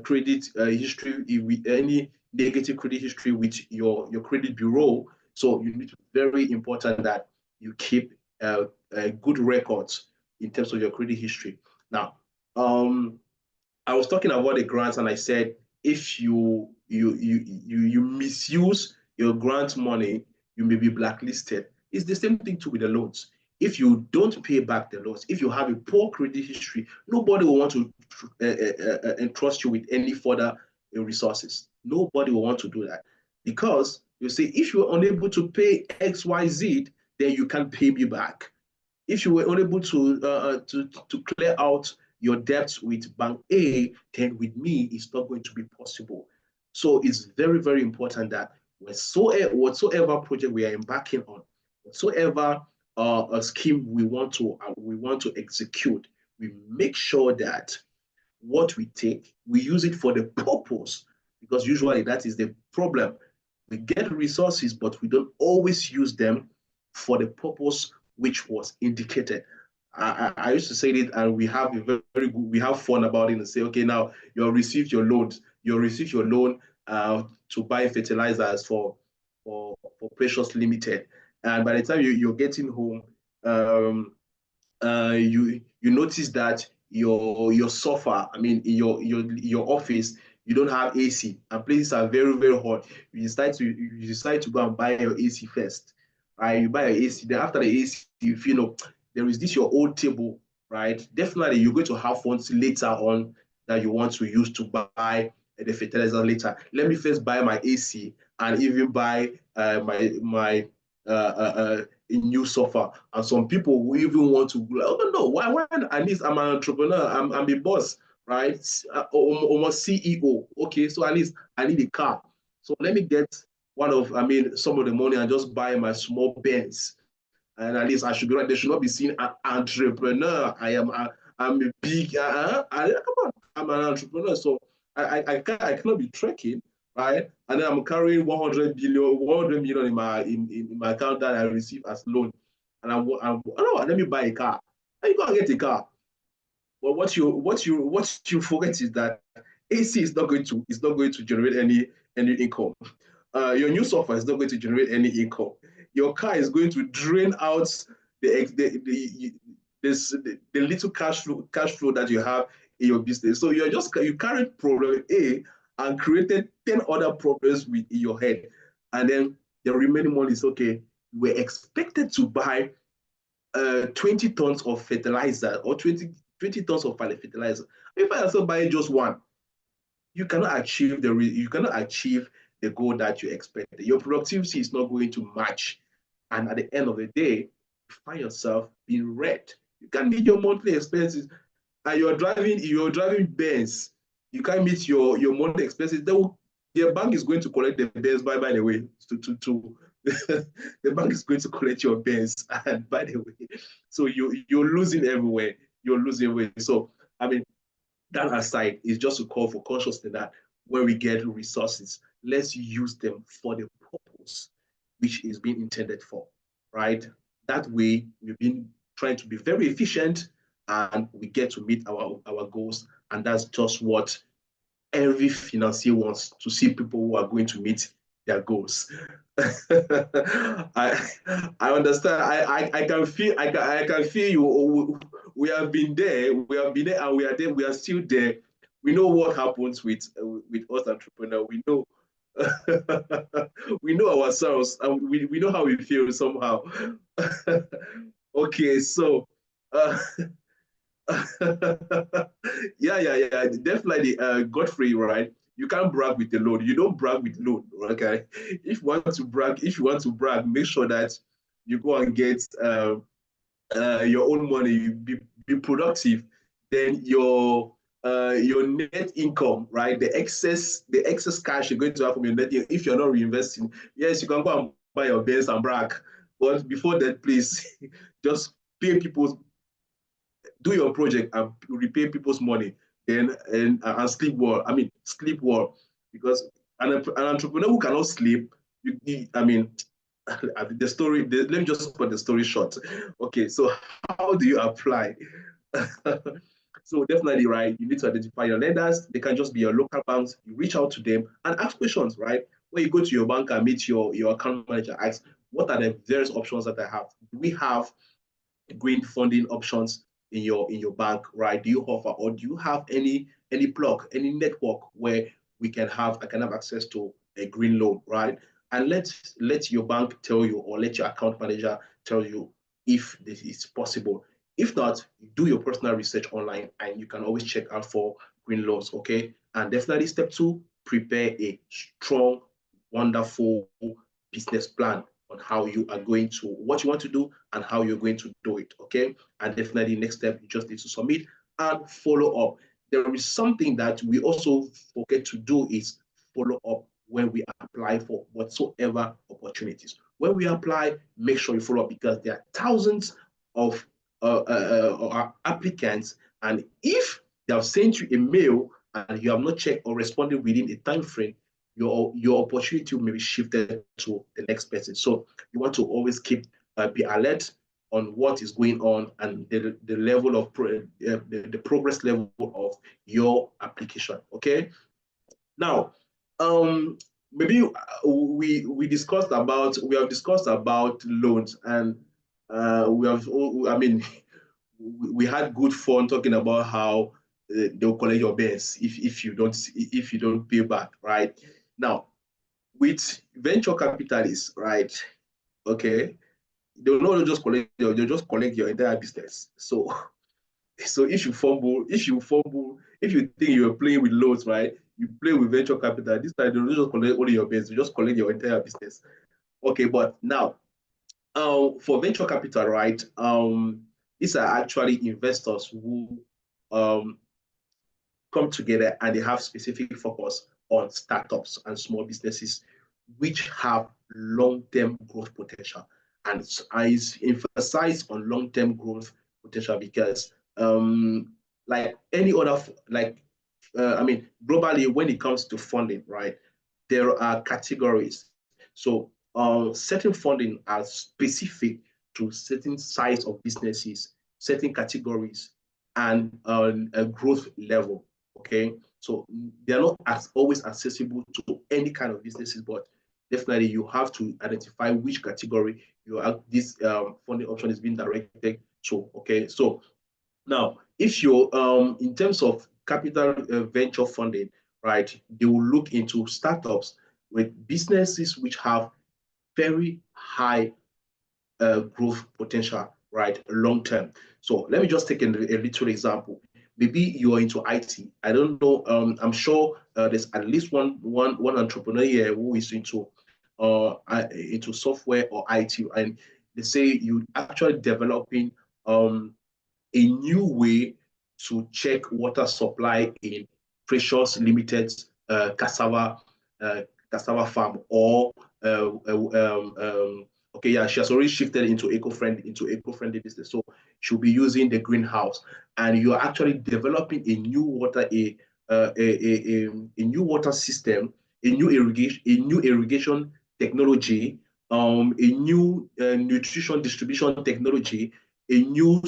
credit history, with any negative credit history with your credit bureau. So you need to, very important that you keep good records in terms of your credit history. Now, I was talking about the grants, and I said if you misuse your grant money, you may be blacklisted. It's the same thing too with the loans. If you don't pay back the loans, if you have a poor credit history, nobody will want to entrust you with any further resources. Nobody will want to do that because you say if you're unable to pay X, Y, Z, then you can pay me back. If you were unable to clear out your debts with bank A, then with me, it's not going to be possible. So it's very, very important that whatsoever project we are embarking on, whatsoever a scheme we want to execute, we make sure that what we take, we use it for the purpose, because usually that is the problem. We get resources, but we don't always use them for the purpose which was indicated. I used to say it, and we have a very good, we have fun about it and say, okay, now you'll receive your loans, you'll receive your loan to buy fertilizers for Precious Limited. And by the time you're getting home, you notice that your sofa, I mean, in your office, you don't have AC, and places are very, very hot. You decide to go and buy your AC first, right? You buy your AC, then after the AC, you feel, no, there is this your old table, right? Definitely, you're going to have funds later on that you want to use to buy the fertilizer later. Let me first buy my AC and even buy my a new sofa. And some people will even want to, oh no, why? At least I'm an entrepreneur, I'm a boss, right? Almost CEO. Okay, so at least I need a car. So let me get some of the money and just buy my small Benz. And at least I should be right. They should not be seen an entrepreneur. I'm a big, come on, I'm an entrepreneur. So I cannot be trekking, right? And then I'm carrying 100 million in my account that I receive as loan. And I'm oh, let me buy a car. And you go and get a car. But what you forget is that AC is not going to generate any income. Your new software is not going to generate any income. Your car is going to drain out the little cash flow that you have in your business. So you carried problem A and created 10 other problems in your head. And then the remaining money is okay. We're expected to buy 20 tons of fertilizer or 20 tons of fertilizer. If I also buy just one, you cannot achieve the goal that you expected. Your productivity is not going to match. And at the end of the day, you find yourself being red. You can't meet your monthly expenses. And you're driving Benz. You can't meet your monthly expenses. Their bank is going to collect the Benz, by the way, the bank is going to collect your Benz. And by the way, so you're losing everywhere. You're losing everywhere. So I mean, that aside is just to call for consciousness that when we get resources, let's use them for the purpose which is being intended for, right? That way, we've been trying to be very efficient and we get to meet our goals. And that's just what every financier wants, to see people who are going to meet their goals. I I understand. I can feel you. We have been there. We have been there, and we are there. We are still there. We know what happens with us entrepreneurs. We know we know ourselves, and we know how we feel somehow. Okay, so uh, yeah. Definitely, Godfrey, right? You can't brag with the load. You don't brag with load, okay? If you want to brag, make sure that you go and get your own money. Be productive. Then your net income, right? The excess cash you're going to have from your net income, if you're not reinvesting, yes, you can go and buy your Benz and brag. But before that, please just pay people's do your project and repay people's money, then and sleep well. I mean, sleep well, because an entrepreneur who cannot sleep, I mean, the story, let me just put the story short. Okay, so how do you apply? So definitely, right, you need to identify your lenders. They can just be your local banks. You reach out to them and ask questions, right? When you go to your bank and meet your account manager, ask, what are the various options that I have? Do we have green funding options in your bank, right? Do you offer, or do you have any plug, any network where I can have access to a green loan, right? And let your bank tell you, or let your account manager tell you if this is possible. If not, do your personal research online, and you can always check out for green loans, okay? And definitely step two, prepare a strong, wonderful business plan on how you are going to, what you want to do and how you're going to do it, okay? And definitely next step, you just need to submit and follow up. There is something that we also forget to do is follow up when we apply for whatsoever opportunities. When we apply, make sure you follow up, because there are thousands of applicants, and if they have sent you a mail and you have not checked or responded within a time frame, your opportunity may be shifted to the next person. So you want to always be alert on what is going on and the level of the progress level of your application. Okay. Now, maybe we have discussed about loans, and we have, I mean, we had good fun talking about how they'll collect your bets if you don't pay back, right? Now, with venture capitalists, right? Okay, they'll not just collect they'll just collect your entire business. So if you think you're playing with loans, right? You play with venture capital. This time they don't just collect only your bets, they just collect your entire business. Okay, but now for venture capital, right? These are actually investors who um, come together and they have specific focus on startups and small businesses which have long-term growth potential. And I emphasize on long-term growth potential because like any other, I mean, globally, when it comes to funding, right, there are categories. So certain funding are specific to certain size of businesses, certain categories, and a growth level. Okay, so they're not as always accessible to any kind of businesses, but definitely you have to identify which category this funding option is being directed to. Okay, so now, if you're in terms of capital venture funding, right, they will look into startups with businesses which have very high growth potential, right, long term. So let me just take a little example. Maybe you are into IT. I don't know. I'm sure there's at least one entrepreneur here who is into software or IT, and they say you actually developing a new way to check water supply in Precious Limited cassava cassava farm, or okay, yeah, she has already shifted into eco-friendly business. So she'll be using the greenhouse, and you're actually developing a new water system, a new irrigation technology, a new nutrition distribution technology, a new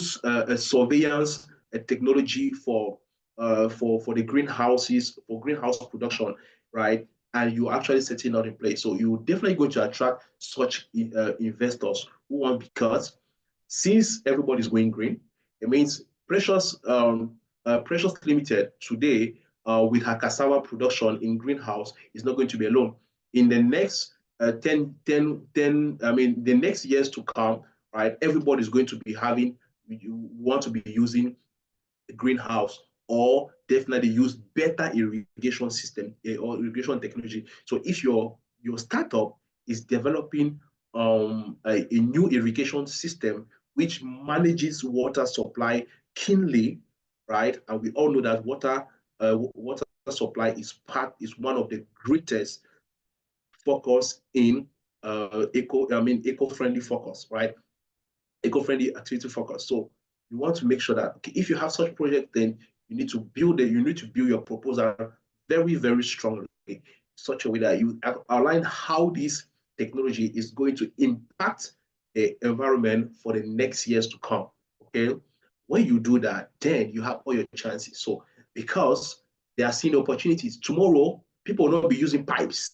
surveillance technology for the greenhouses, for greenhouse production, right? And you're actually setting out in place. So you're definitely going to attract such investors who want, because since everybody's going green, it means Precious Limited today with her cassava production in greenhouse is not going to be alone. In the next 10, I mean, the next years to come, right? Everybody's going to be you want to be using a greenhouse, or definitely use better irrigation system or irrigation technology. So if your startup is developing a new irrigation system which manages water supply keenly, right? And we all know that water supply is one of the greatest focus in eco-friendly focus, right? Eco-friendly activity focus. So you want to make sure that, okay, if you have such project, then you need to build your proposal very, very strongly, such a way that you outline how this technology is going to impact the environment for the next years to come. Okay, when you do that, then you have all your chances. So because they are seeing opportunities tomorrow, people will not be using pipes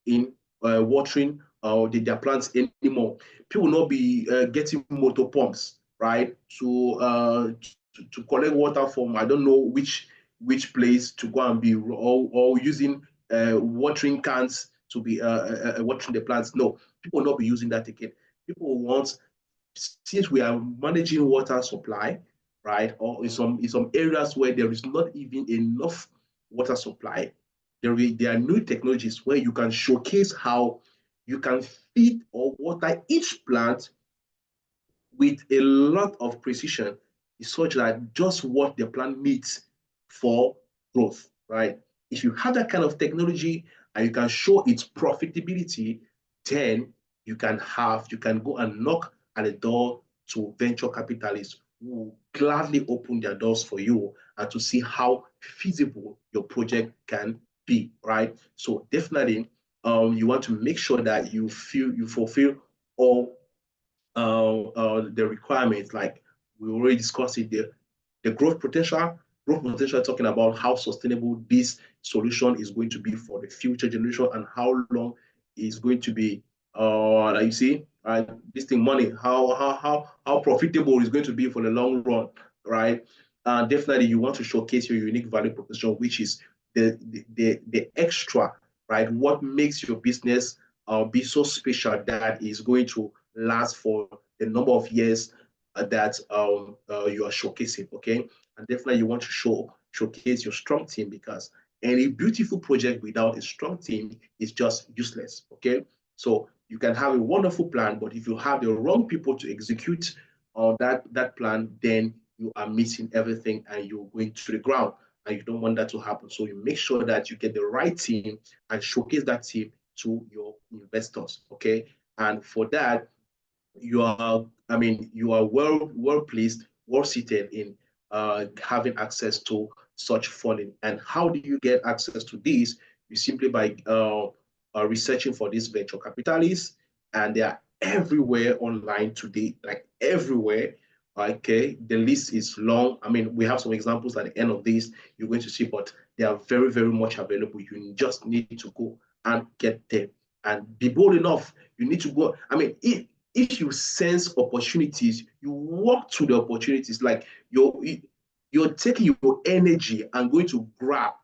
in watering their plants anymore. People will not be getting motor pumps, right, to collect water from I don't know which place to go and be or using watering cans to be watering the plants. No, people will not be using that again. People want, since we are managing water supply, right, or in some areas where there is not even enough water supply, there are new technologies where you can showcase how you can feed or water each plant with a lot of precision, such that just what the plant needs for growth, right? If you have that kind of technology and you can show its profitability, then you can go and knock at the door to venture capitalists who will gladly open their doors for you and to see how feasible your project can be, right? So definitely, you want to make sure that you fulfill all the requirements. Like we already discussed it, the growth potential. Growth potential, talking about how sustainable this solution is going to be for the future generation and how long is going to be. Like you see, this thing money, how profitable is going to be for the long run, right? Definitely, you want to showcase your unique value proposition, which is the extra, right? What makes your business be so special that is going to last for the number of years that you are showcasing. Okay, and definitely you want to showcase your strong team, because any beautiful project without a strong team is just useless. Okay, so you can have a wonderful plan, but if you have the wrong people to execute on that plan, then you are missing everything and you're going to the ground. And you don't want that to happen. So you make sure that you get the right team and showcase that team to your investors. Okay, and for that, you are well placed, well seated in having access to such funding. And how do you get access to this? You simply by researching for these venture capitalists, and they are everywhere online today, like everywhere. Okay, the list is long. I mean, we have some examples at the end of this you're going to see, but they are very, very much available. You just need to go and get them and be bold enough. You need to go. I mean, if you sense opportunities, you walk to the opportunities. Like you're taking your energy and going to grab,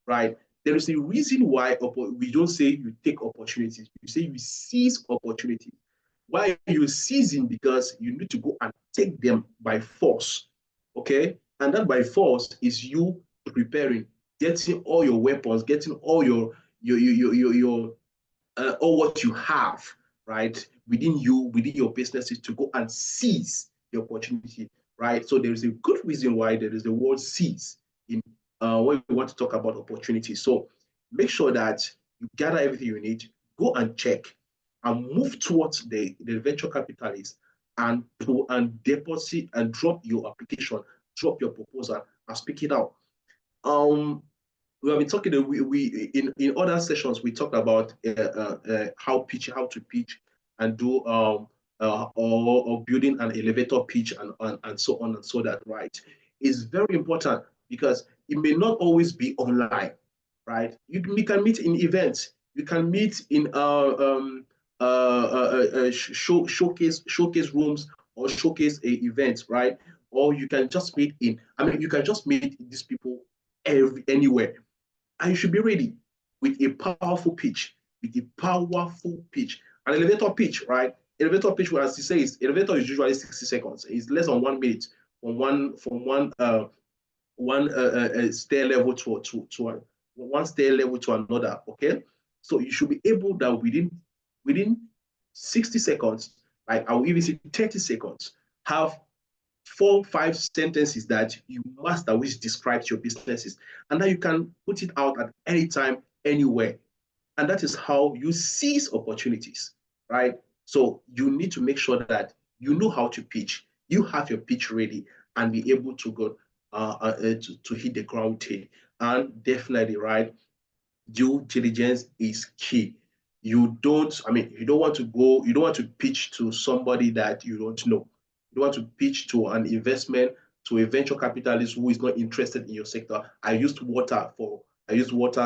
right? There is a reason why we don't say you take opportunities. You say you seize opportunities. Why are you seizing? Because you need to go and take them by force. Okay? And that by force is you preparing, getting all your weapons, getting all your all what you have, right, within you, within your businesses, to go and seize the opportunity, right? So there is a good reason why there is the word seize in when we want to talk about opportunities. So make sure that you gather everything you need, go and check, and move towards the venture capitalist and deposit and drop your application, drop your proposal, and speak it out. Um, we have been talking. We in other sessions we talked about how to pitch and do or building an elevator pitch and so on and so that, right, is very important, because it may not always be online, right? We can meet in events. You can meet in showcase rooms or showcase events, right? Or you can just meet in. I mean, you can just meet these people anywhere, and you should be ready with a powerful pitch, An elevator pitch, right? Elevator pitch, as you say, elevator is usually 60 seconds. It's less than 1 minute from one stair level to one stair level to another. Okay, so you should be able that within 60 seconds, like I will even say 30 seconds, have 4, 5 sentences that you master, which describes your businesses, and that you can put it out at any time, anywhere. And that is how you seize opportunities, right? So you need to make sure that you know how to pitch, you have your pitch ready, and be able to go to hit the ground. And definitely, right, due diligence is key. you don't want to go, you don't want to pitch to somebody that you don't know. You don't want to pitch to an investment, to a venture capitalist who is not interested in your sector. I used water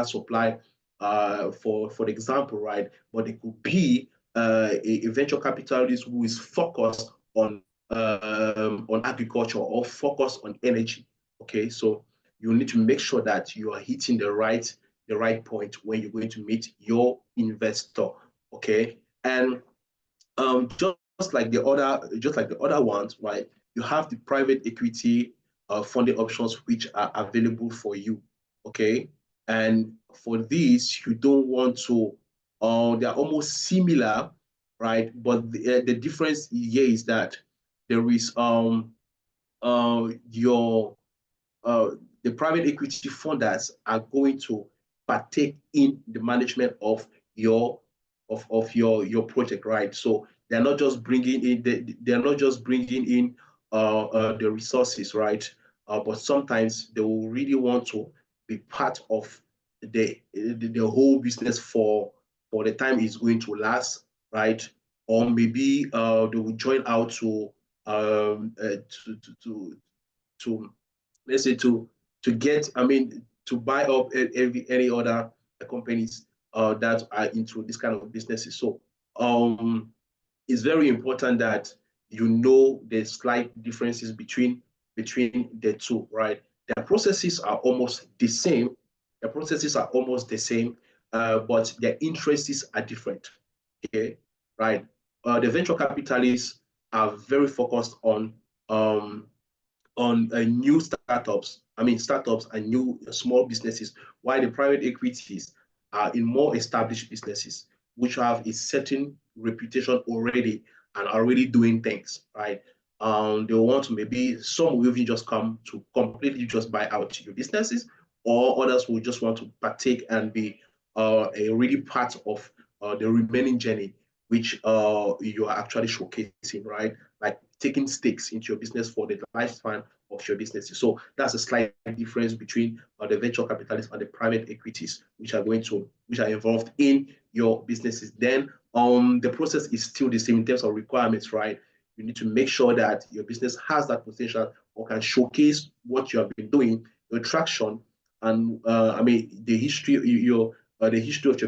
supply for example, right? But it could be a venture capitalist who is focused on agriculture or focused on energy. Okay, so you need to make sure that you are hitting the right point when you're going to meet your investor. Okay, and just like the other ones, right? You have the private equity funding options which are available for you. Okay, and for these, you don't want to. They are almost similar, right? But the difference here is that there is your uh, the private equity funders are going to partake in the management of your project, right? So they're not just bringing in the resources, right? But sometimes they will really want to be part of the whole business for the time it's going to last, right? Or maybe they will join out to let's say to get, to buy up any other companies that are into this kind of businesses. So it's very important that you know the slight differences between the two, right? Their processes are almost the same. The processes are almost the same, but their interests are different. Okay, right? The venture capitalists are very focused um, on new startups. Startups and new small businesses, while the private equities are in more established businesses, which have a certain reputation already and are already doing things, right? They want to, maybe some will even just come to completely just buy out your businesses, or others will just want to partake and be a really part of the remaining journey, which you are actually showcasing, right? Like taking stakes into your business for the lifespan of your businesses. So that's a slight difference between the venture capitalists and the private equities, which are involved in your businesses. Then the process is still the same in terms of requirements, right? You need to make sure that your business has that potential or can showcase what you have been doing, your traction, and the history of your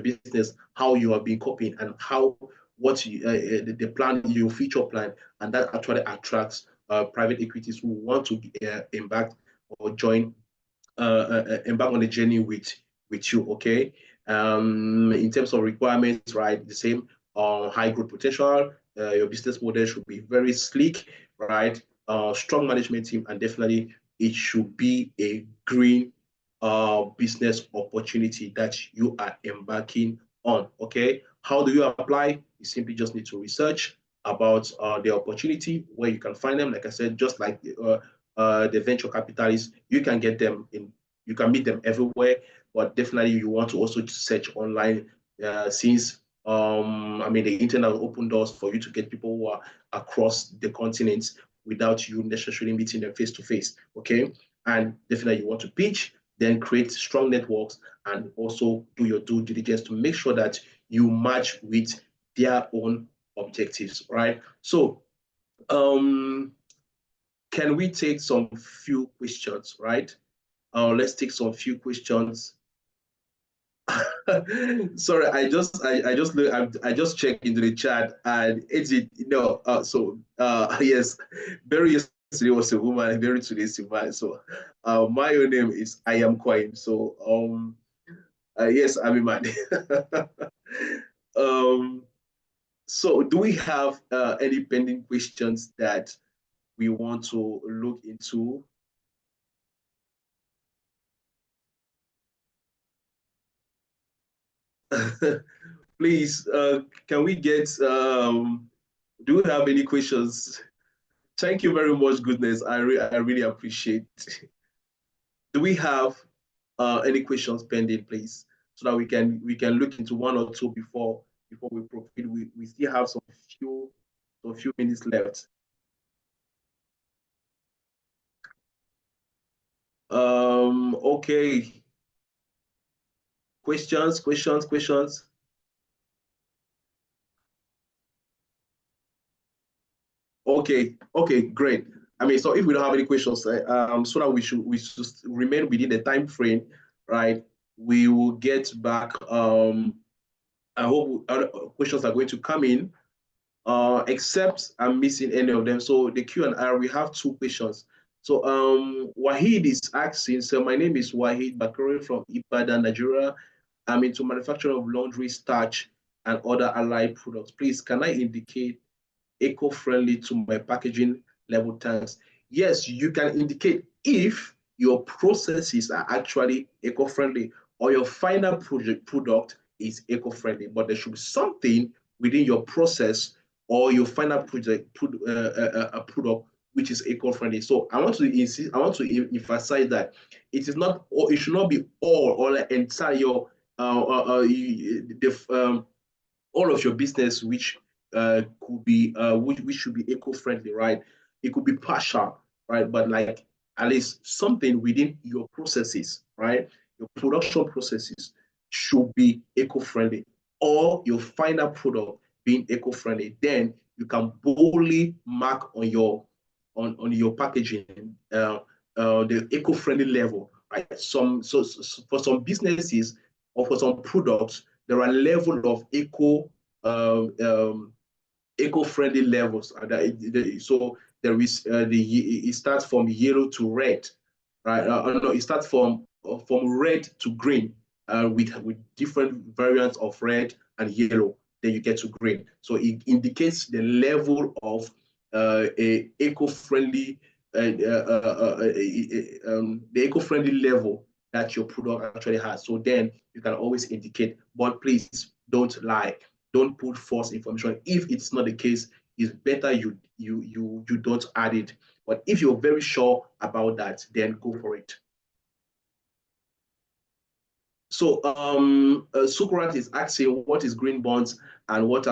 business, how you have been coping, and how the plan, your future plan, and that actually attracts private equities who want to embark or embark on the journey with you. Okay, in terms of requirements, right? The same. High growth potential. Your business model should be very sleek, right? Strong management team, and definitely it should be a green business opportunity that you are embarking on. Okay, how do you apply? You simply just need to research about the opportunity, where you can find them. Like I said, just like the venture capitalists, you can meet them everywhere, but definitely you want to also search online, since the internet will open doors for you to get people who are across the continents without you necessarily meeting them face to face. Okay, and definitely you want to pitch, then create strong networks, and also do your due diligence to make sure that you match with their own objectives, right? So um, can we take some few questions, right? Let's take some few questions. Sorry, I just checked into the chat, and it's it no yes, very yesterday was a woman, very today is a man. So my own name is I am Coin. So yes, I'm a man. um so do we have any pending questions that we want to look into? Please, can we get, do you have any questions? Thank you very much, goodness. I really appreciate. Do we have any questions pending, please? So that we can look into one or two before we proceed. We still have some few minutes left. Okay. Questions. Okay, great. I mean, so if we don't have any questions, so that we should remain within the time frame, right? We will get back. I hope other questions are going to come in. Except I'm missing any of them. So the Q&R, we have two questions. So Wahid is asking, so my name is Wahid Bakari from Ibadan, Nigeria. I'm into manufacturing of laundry, starch, and other allied products. Please, can I indicate eco-friendly to my packaging level tanks? Yes, you can indicate if your processes are actually eco-friendly or your final product is eco-friendly, but there should be something within your process or your final product which is eco-friendly. So I want to insist, I want to emphasize that it is not, or it should not be all or like entire all of your business which could be which should be eco-friendly, right? It could be partial, right? But like at least something within your processes, right? Your production processes should be eco-friendly, or your final product being eco-friendly. Then you can boldly mark on your packaging the eco-friendly level, right? So for some businesses or for some products, there are level of um, um, eco-friendly levels. So there is it starts from yellow to red, right? No, it starts from red to green, with different variants of red and yellow. Then you get to green. So it indicates the level of a eco-friendly the eco-friendly level that your product actually has. So then you can always indicate, but please don't lie. Don't put false information. If it's not the case, it's better you don't add it. But if you're very sure about that, then go for it. So Sukrat is asking what is green bonds and what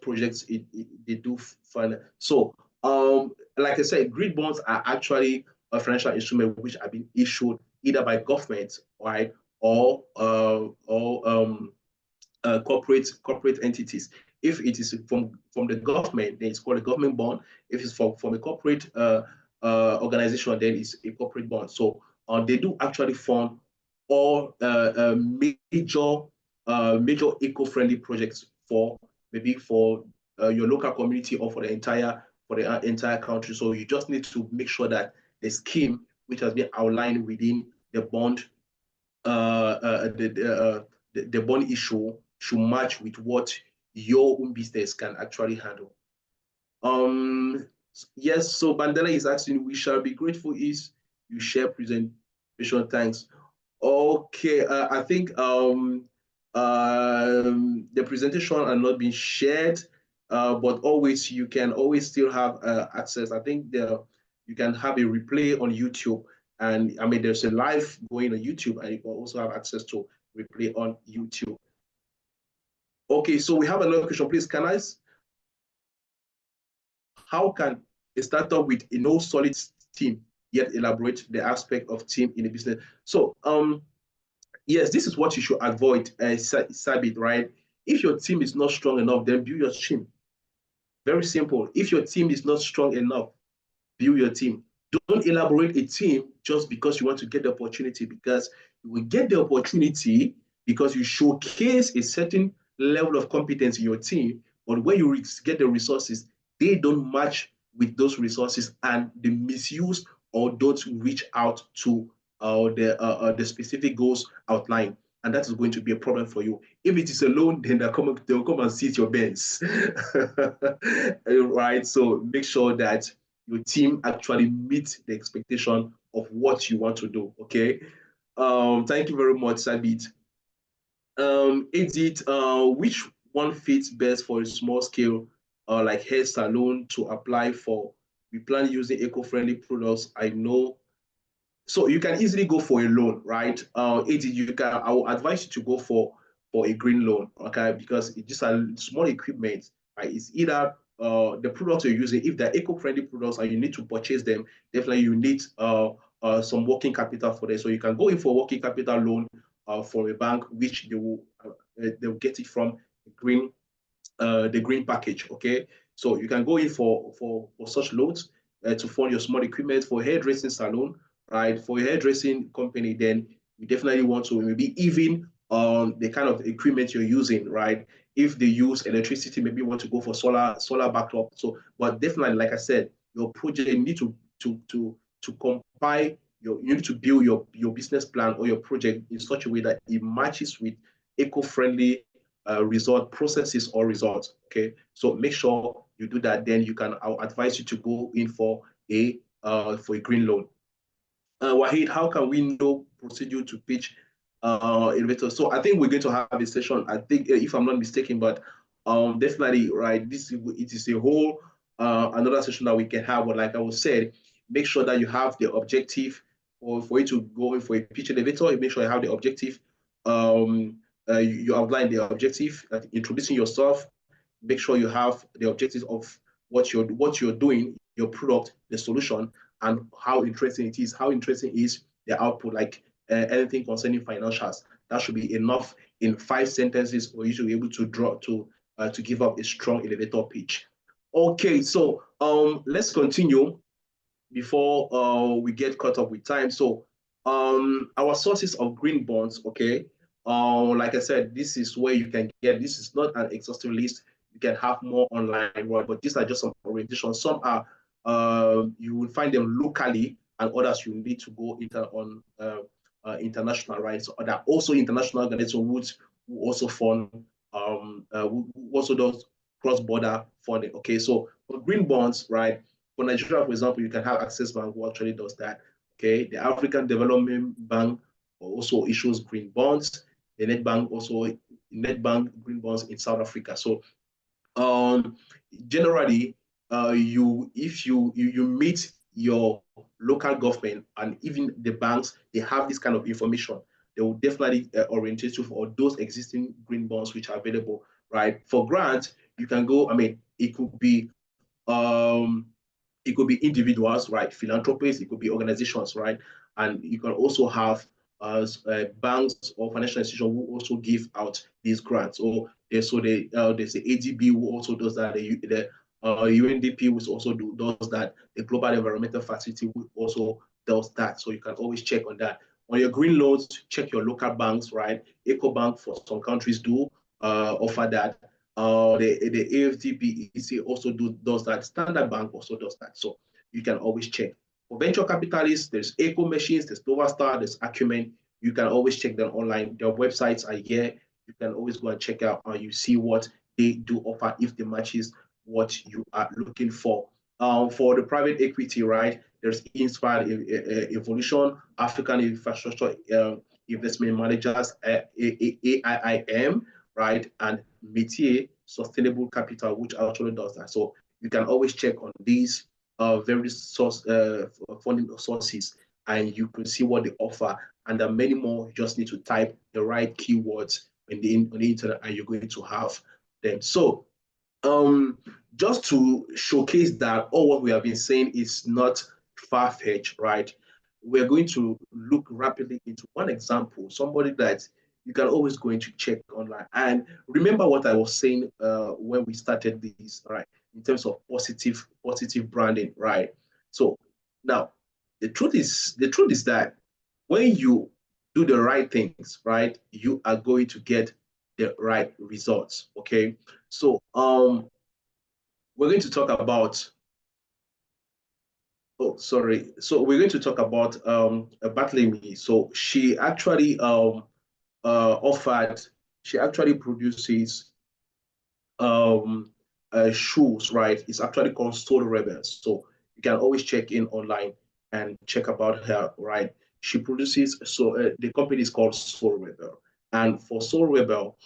projects they do fund. So like I said, green bonds are actually a financial instrument which have been issued either by government, right, or corporate entities. If it is from the government, then it's called a government bond. If it's from a corporate organization, then it's a corporate bond. So they do actually fund all major eco-friendly projects for maybe for your local community or for the entire country. So you just need to make sure that the scheme which has been outlined within the bond uh, uh, the, uh, the bond issue should match with what your own business can actually handle. Um, yes, so Bandela is asking, we shall be grateful is you share presentation. Thanks. Okay, I think the presentation are not being shared, but always you can always still have access. I think you can have a replay on YouTube, and I mean there's a live going on YouTube, and you can also have access to replay on YouTube. Okay, so we have another question. Please, how can a startup with a no solid team yet elaborate the aspect of team in a business? So yes, this is what you should avoid, Sabit, right? If your team is not strong enough, then build your team. Very simple. If your team is not strong enough, build your team. Don't elaborate a team just because you want to get the opportunity, because you will get the opportunity because you showcase a certain level of competence in your team, but when you get the resources, they don't match with those resources and they misuse or don't reach out to the specific goals outlined. And that is going to be a problem for you. If it is a loan, then they'll come and seize your banks. Right? So make sure that your team actually meets the expectation of what you want to do. Okay. Thank you very much, Sabit. Edith, which one fits best for a small scale, like hair salon to apply for? We plan using eco-friendly products. I know, so you can easily go for a loan, right? I will advise you to go for a green loan, okay? Because it just a small equipment, right? It's either the products you're using, if they're eco-friendly products and you need to purchase them, definitely you need some working capital for them. So you can go in for working capital loan for a bank, which they will get it from the green package, okay? So you can go in for such loans to fund your small equipment for hairdressing salon, right? For a hairdressing company, then you definitely want to maybe even the kind of equipment you're using, right? If they use electricity, maybe you want to go for solar backup. So, but definitely, like I said, your project you need to compile you need to build your business plan or your project in such a way that it matches with eco-friendly result processes or results. Okay, so make sure you do that. Then I'll advise you to go in for a green loan. Wahid, how can we know procedure to pitch investors? So I think we're going to have a session. I think, if I'm not mistaken, but definitely, right. It is a whole another session that we can have. But like I was said, make sure that you have the objective, or for you to go in for a pitch elevator. Make sure you have the objective. You outline the objective, introducing yourself. Make sure you have the objective of what you're doing, your product, the solution, and how interesting it is. How interesting is the output? Like anything concerning financials, that should be enough in 5 sentences for you to be able to draw to give up a strong elevator pitch. Okay, so let's continue before we get caught up with time. So our sources of green bonds, okay. Like I said, this is where you can get, this is not an exhaustive list. You can have more online, right? But these are just some orientation. Some are you will find them locally, and others you need to go international, right? So there are also international organizations who also fund who also does cross-border funding. Okay, so for green bonds, right? For Nigeria, for example, you can have Access Bank who actually does that. Okay, the African Development Bank also issues green bonds. The Netbank green bonds in South Africa. So um, generally, you if you meet your local government and even the banks, they have this kind of information. They will definitely orientate you for those existing green bonds which are available, right? For grants, you can go. I mean, um, it could be individuals, right? Philanthropists, it could be organizations, right? And you can also have banks or financial institutions who also give out these grants. Or there's the ADB who also does that. The UNDP which also does that. The Global Environmental Facility who also does that. So you can always check on that. On your green loans, check your local banks, right? EcoBank for some countries do offer that. The AFDB also does that. Standard Bank also does that. So you can always check. For venture capitalists, there's Eco Machines, there's Novastar, there's Acumen. You can always check them online. Their websites are here. You can always go and check out and you see what they do offer if they matches what you are looking for. For the private equity, right? There's Inspired Evolution, African Infrastructure Investment Managers, AIIM, right? And Métier Sustainable Capital, which actually does that. So you can always check on these various funding sources, and you can see what they offer. And there are many more. You just need to type the right keywords on the internet, and you're going to have them. So just to showcase that all what we have been saying is not far-fetched, right? We're going to look rapidly into one example, somebody that you can always go into check online. And remember what I was saying when we started this, right? In terms of positive branding, right? So now the truth is that when you do the right things, right, you are going to get the right results. Okay. So we're going to talk about oh sorry. So we're going to talk about Bartlemy. So offered she actually produces um shoes, right? It's actually called Soul Rebels. So you can always check in online and check about her, right? She produces the company is called Soul Rebel. And for Soul Rebel,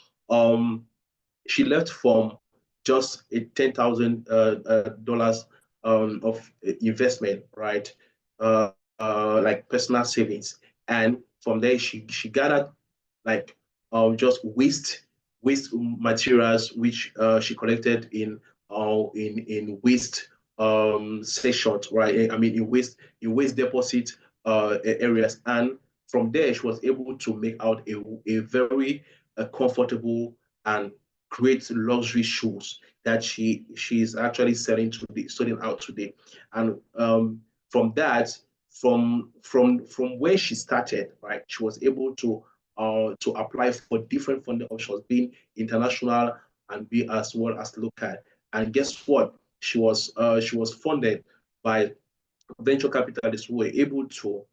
she left from just a $10,000 of investment, right? Like personal savings, and from there she gathered like just waste materials which she collected in waste sections, right? I mean in waste deposit areas, and from there she was able to make out a very comfortable and great luxury shoes that she's actually selling out today. And from that, from where she started, right, she was able to apply for different funding options, being international and be as well as local. And guess what? She was funded by venture capitalists who were able to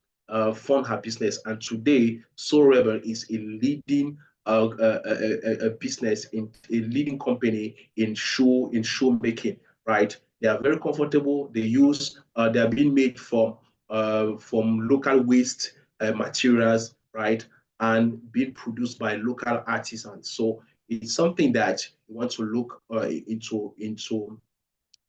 fund her business. And today, Soul Rebel is a leading a business in a leading company in shoe making. Right? They are very comfortable. They are being made from local waste materials, right, and being produced by local artisans. So it's something that you want to look into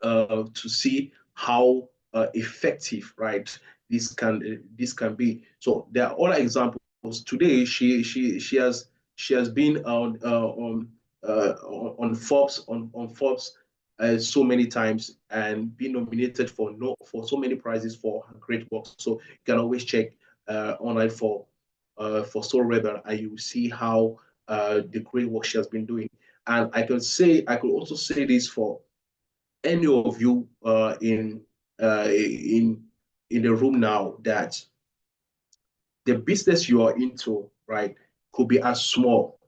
to see how effective, right, this can be. So there are other examples. Today, she has been on Forbes so many times and been nominated for so many prizes for her great work. So you can always check online for Soul Rebel, and you will see how the great work she has been doing. And I could also say this for any of you in the room now, that the business you are into, right, could be as small,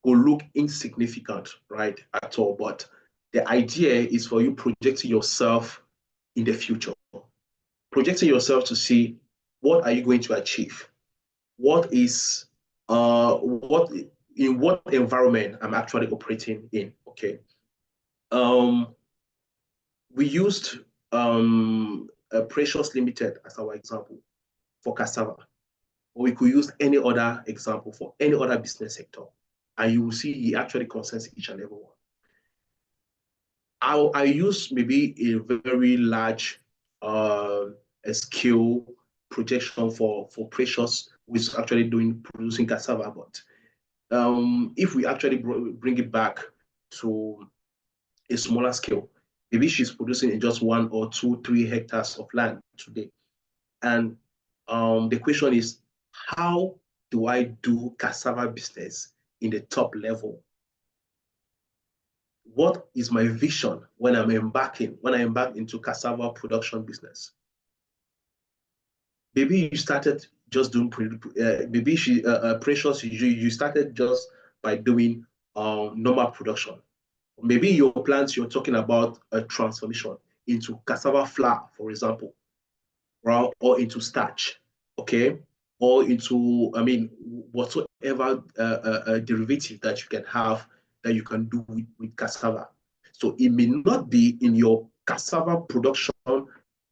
could look insignificant, right, at all. But the idea is for you projecting yourself in the future, projecting yourself to see what are you going to achieve, what is what in what environment I'm actually operating in. Okay. Um, we used Precious Limited as our example for cassava, or we could use any other example for any other business sector, and you will see it actually concerns each and every one. I use maybe a very large a scale projection for Precious, who is actually producing cassava. But if we actually bring it back to a smaller scale, maybe she's producing in just 1 or 2, 3 hectares of land today. And the question is, how do I do cassava business in the top level? What is my vision when I embark into cassava production business? Maybe you started just doing maybe Precious, you started just by doing normal production. Maybe your plans, you're talking about a transformation into cassava flour, for example, right? Or into starch, okay? Or into, I mean, whatsoever derivative that you can have that you can do with cassava. So it may not be in your cassava production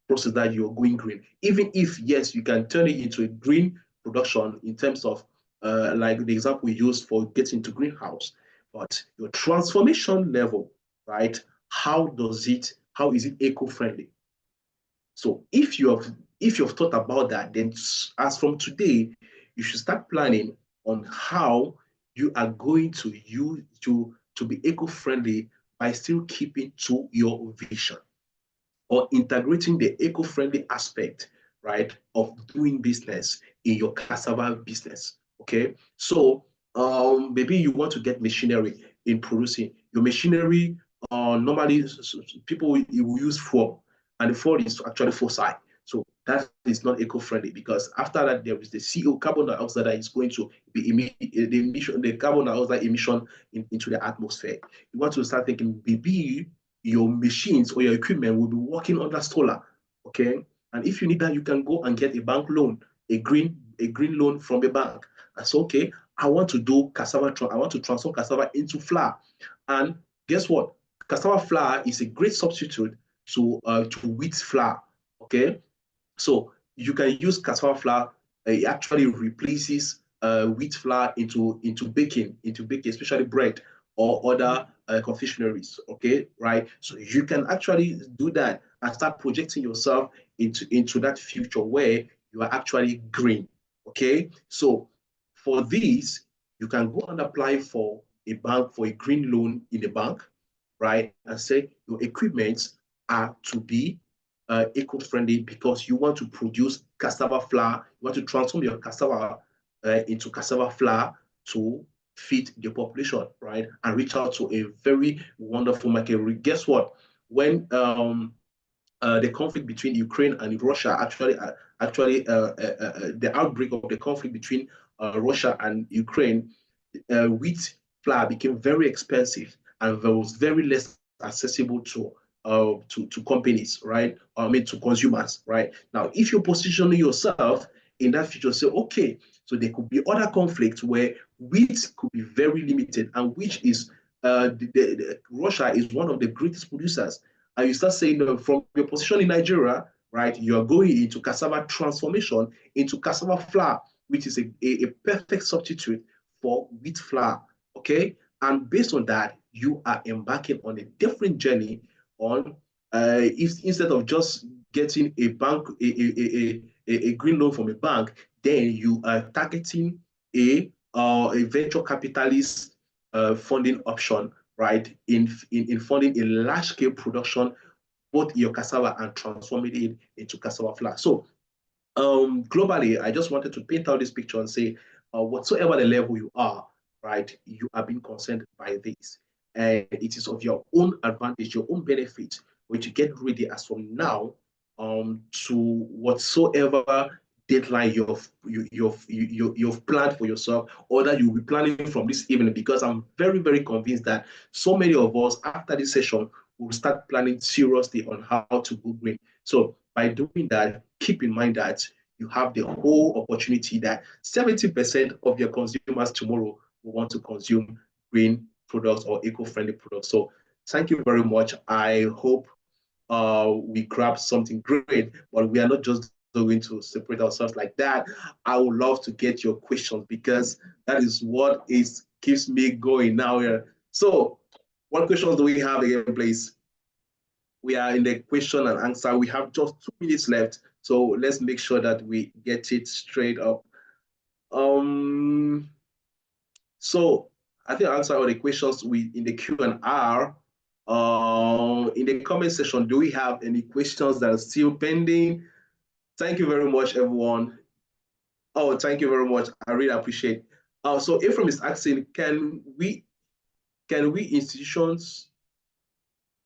process that you're going green. Even if, yes, you can turn it into a green production in terms of like the example we used for getting to greenhouse, but your transformation level, right? How is it eco-friendly? So if you've thought about that, then as from today, you should start planning on how you are going to use to be eco-friendly by still keeping to your vision, or integrating the eco-friendly aspect, right, of doing business in your cassava business. Okay, so maybe you want to get machinery in producing your machinery. Normally, people will use fuel, and the fuel is actually fossil. So that is not eco-friendly, because after that there is the CO, carbon dioxide, that is going to be the carbon dioxide emission into the atmosphere. You want to start thinking, maybe your machines or your equipment will be working under solar. Okay. And if you need that, you can go and get a bank loan, a green loan from a bank. And so, okay, I want to do cassava, I want to transform cassava into flour. And guess what? Cassava flour is a great substitute to wheat flour. Okay. So you can use cassava flour. It actually replaces wheat flour into baking, especially bread or other confectionaries. Okay, right? So you can actually do that and start projecting yourself into that future where you are actually green. Okay, so for this, you can go and apply for a green loan in the bank, right? And say your equipment are to be eco-friendly, because you want to produce cassava flour. You want to transform your cassava into cassava flour to feed the population, right? And reach out to a very wonderful market. Guess what? When the conflict between Ukraine and Russia the outbreak of the conflict between Russia and Ukraine, wheat flour became very expensive and was very less accessible to companies, right? I mean to consumers, right? Now, if you position yourself in that future, say, okay, so there could be other conflicts where wheat could be very limited, and which is Russia is one of the greatest producers. And you start saying from your position in Nigeria, right, you are going into cassava transformation into cassava flour, which is a perfect substitute for wheat flour. Okay. And based on that, you are embarking on a different journey on if instead of just getting a bank, a green loan from a bank, then you are targeting a venture capitalist funding option, right? In funding a large scale production, both your cassava and transforming it into cassava flour. So globally, I just wanted to paint out this picture and say, whatsoever the level you are, right, you are being concerned by this. And it is of your own advantage, your own benefit, which you get ready as from now to whatsoever deadline you've planned for yourself, or that you'll be planning from this evening, because I'm very, very convinced that so many of us after this session will start planning seriously on how to go green. So by doing that, keep in mind that you have the whole opportunity that 70% of your consumers tomorrow will want to consume green products or eco-friendly products. So thank you very much. I hope we grab something great, but we are not just going to separate ourselves like that. I would love to get your questions, because that is what is keeps me going now here. So what questions do we have again, please? We are in the question and answer. We have just 2 minutes left, so let's make sure that we get it straight up. So I think I answer all the questions in the Q&R. In the comment section, do we have any questions that are still pending? Thank you very much, everyone. Oh, thank you very much. I really appreciate. So Ephraim is asking, can we institutions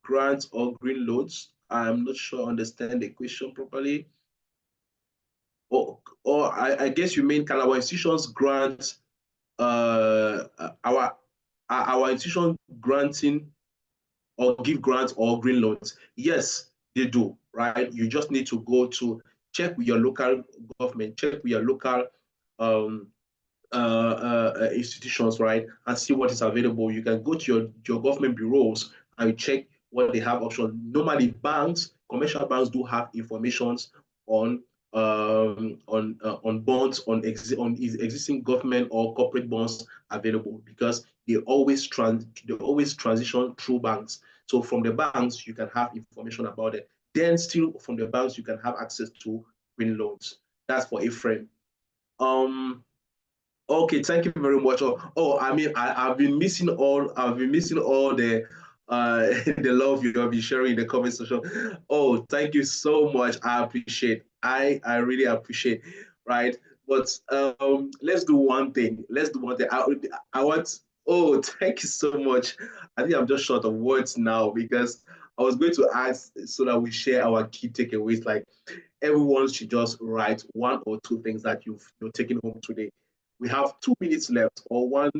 grant or green loans? I'm not sure I understand the question properly. Or I guess you mean, can our institutions grant our institution granting or give grants or green loans? Yes, they do, right? You just need to go to check with your local government, check with your local institutions, right, and see what is available. You can go to your government bureaus and check what they have options. Normally, banks, commercial banks, do have informations on bonds on existing government or corporate bonds available, because they always transition through banks. So from the banks, you can have information about it. Then still from the banks, you can have access to green loans. That's for Ephraim. Okay, thank you very much. I mean, I've been missing all the the love you have been sharing in the comment section. Oh, thank you so much. I appreciate. I really appreciate. Right, but let's do one thing. Let's do one thing. I want. Oh, thank you so much. I think I'm just short of words now, because I was going to ask so that we share our key takeaways. Like, everyone should just write 1 or 2 things that you're taking home today. We have 2 minutes left, or 1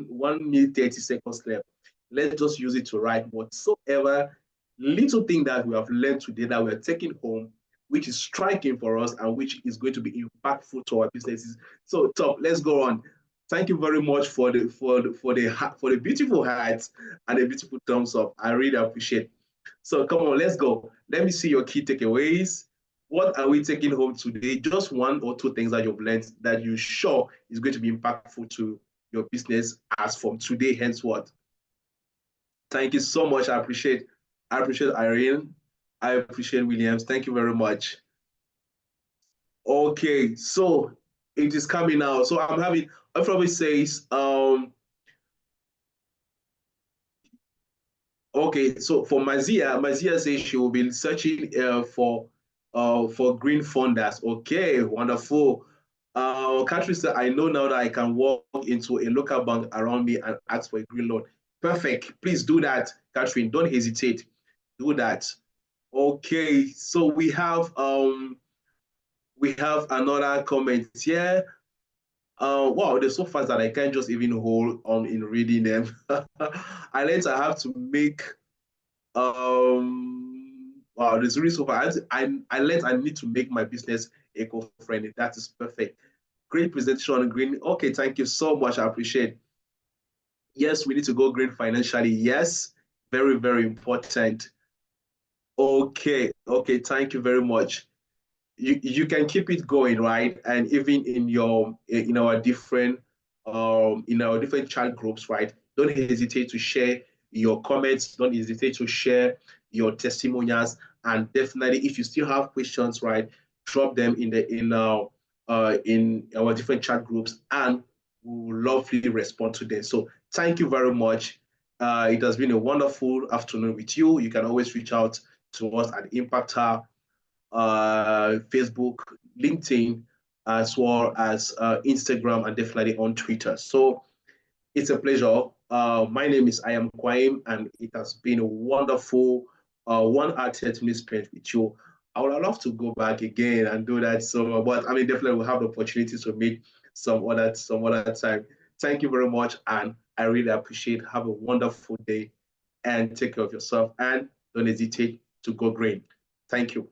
minute 30 seconds left. Let's just use it to write whatsoever little thing that we have learned today that we're taking home, which is striking for us and which is going to be impactful to our businesses. So, Top, let's go on. Thank you very much for the beautiful hearts and the beautiful thumbs up. I really appreciate. So come on, let's go. Let me see your key takeaways. What are we taking home today? Just 1 or 2 things that you've learned that you're sure is going to be impactful to your business as from today henceforth. Thank you so much. I appreciate Irene. I appreciate Williams. Thank you very much. Okay, so it is coming out. So I'm having, probably says, okay, so for Mazia says she will be searching for green funders. Okay, wonderful. Catherine said, I know now that I can walk into a local bank around me and ask for a green loan. Perfect. Please do that, Catherine. Don't hesitate. Do that. Okay, so we have another comment here. Wow, they're so fast that I can't just even hold on in reading them. I learned I have to make wow, this really so far. I learned I need to make my business eco-friendly. That is perfect. Great presentation on green. Okay, thank you so much. I appreciate. Yes, we need to go green financially. Yes, very, very important. Okay, okay, thank you very much. You can keep it going, right? And even in our different chat groups, right? Don't hesitate to share your comments. Don't hesitate to share your testimonials. And definitely, if you still have questions, right, drop them in our different chat groups, and we will lovely respond to them. So thank you very much. It has been a wonderful afternoon with you. You can always reach out to us at Impact Hub, Facebook, LinkedIn, as well as Instagram, and definitely on Twitter. So it's a pleasure. My name is I am Kwaim, and it has been a wonderful 1 hour 30 minutes spent with you. I would love to go back again and do that. So, but I mean, definitely we'll have the opportunity to meet some other time. Thank you very much, and I really appreciate. Have a wonderful day, and take care of yourself, and don't hesitate to go green. Thank you.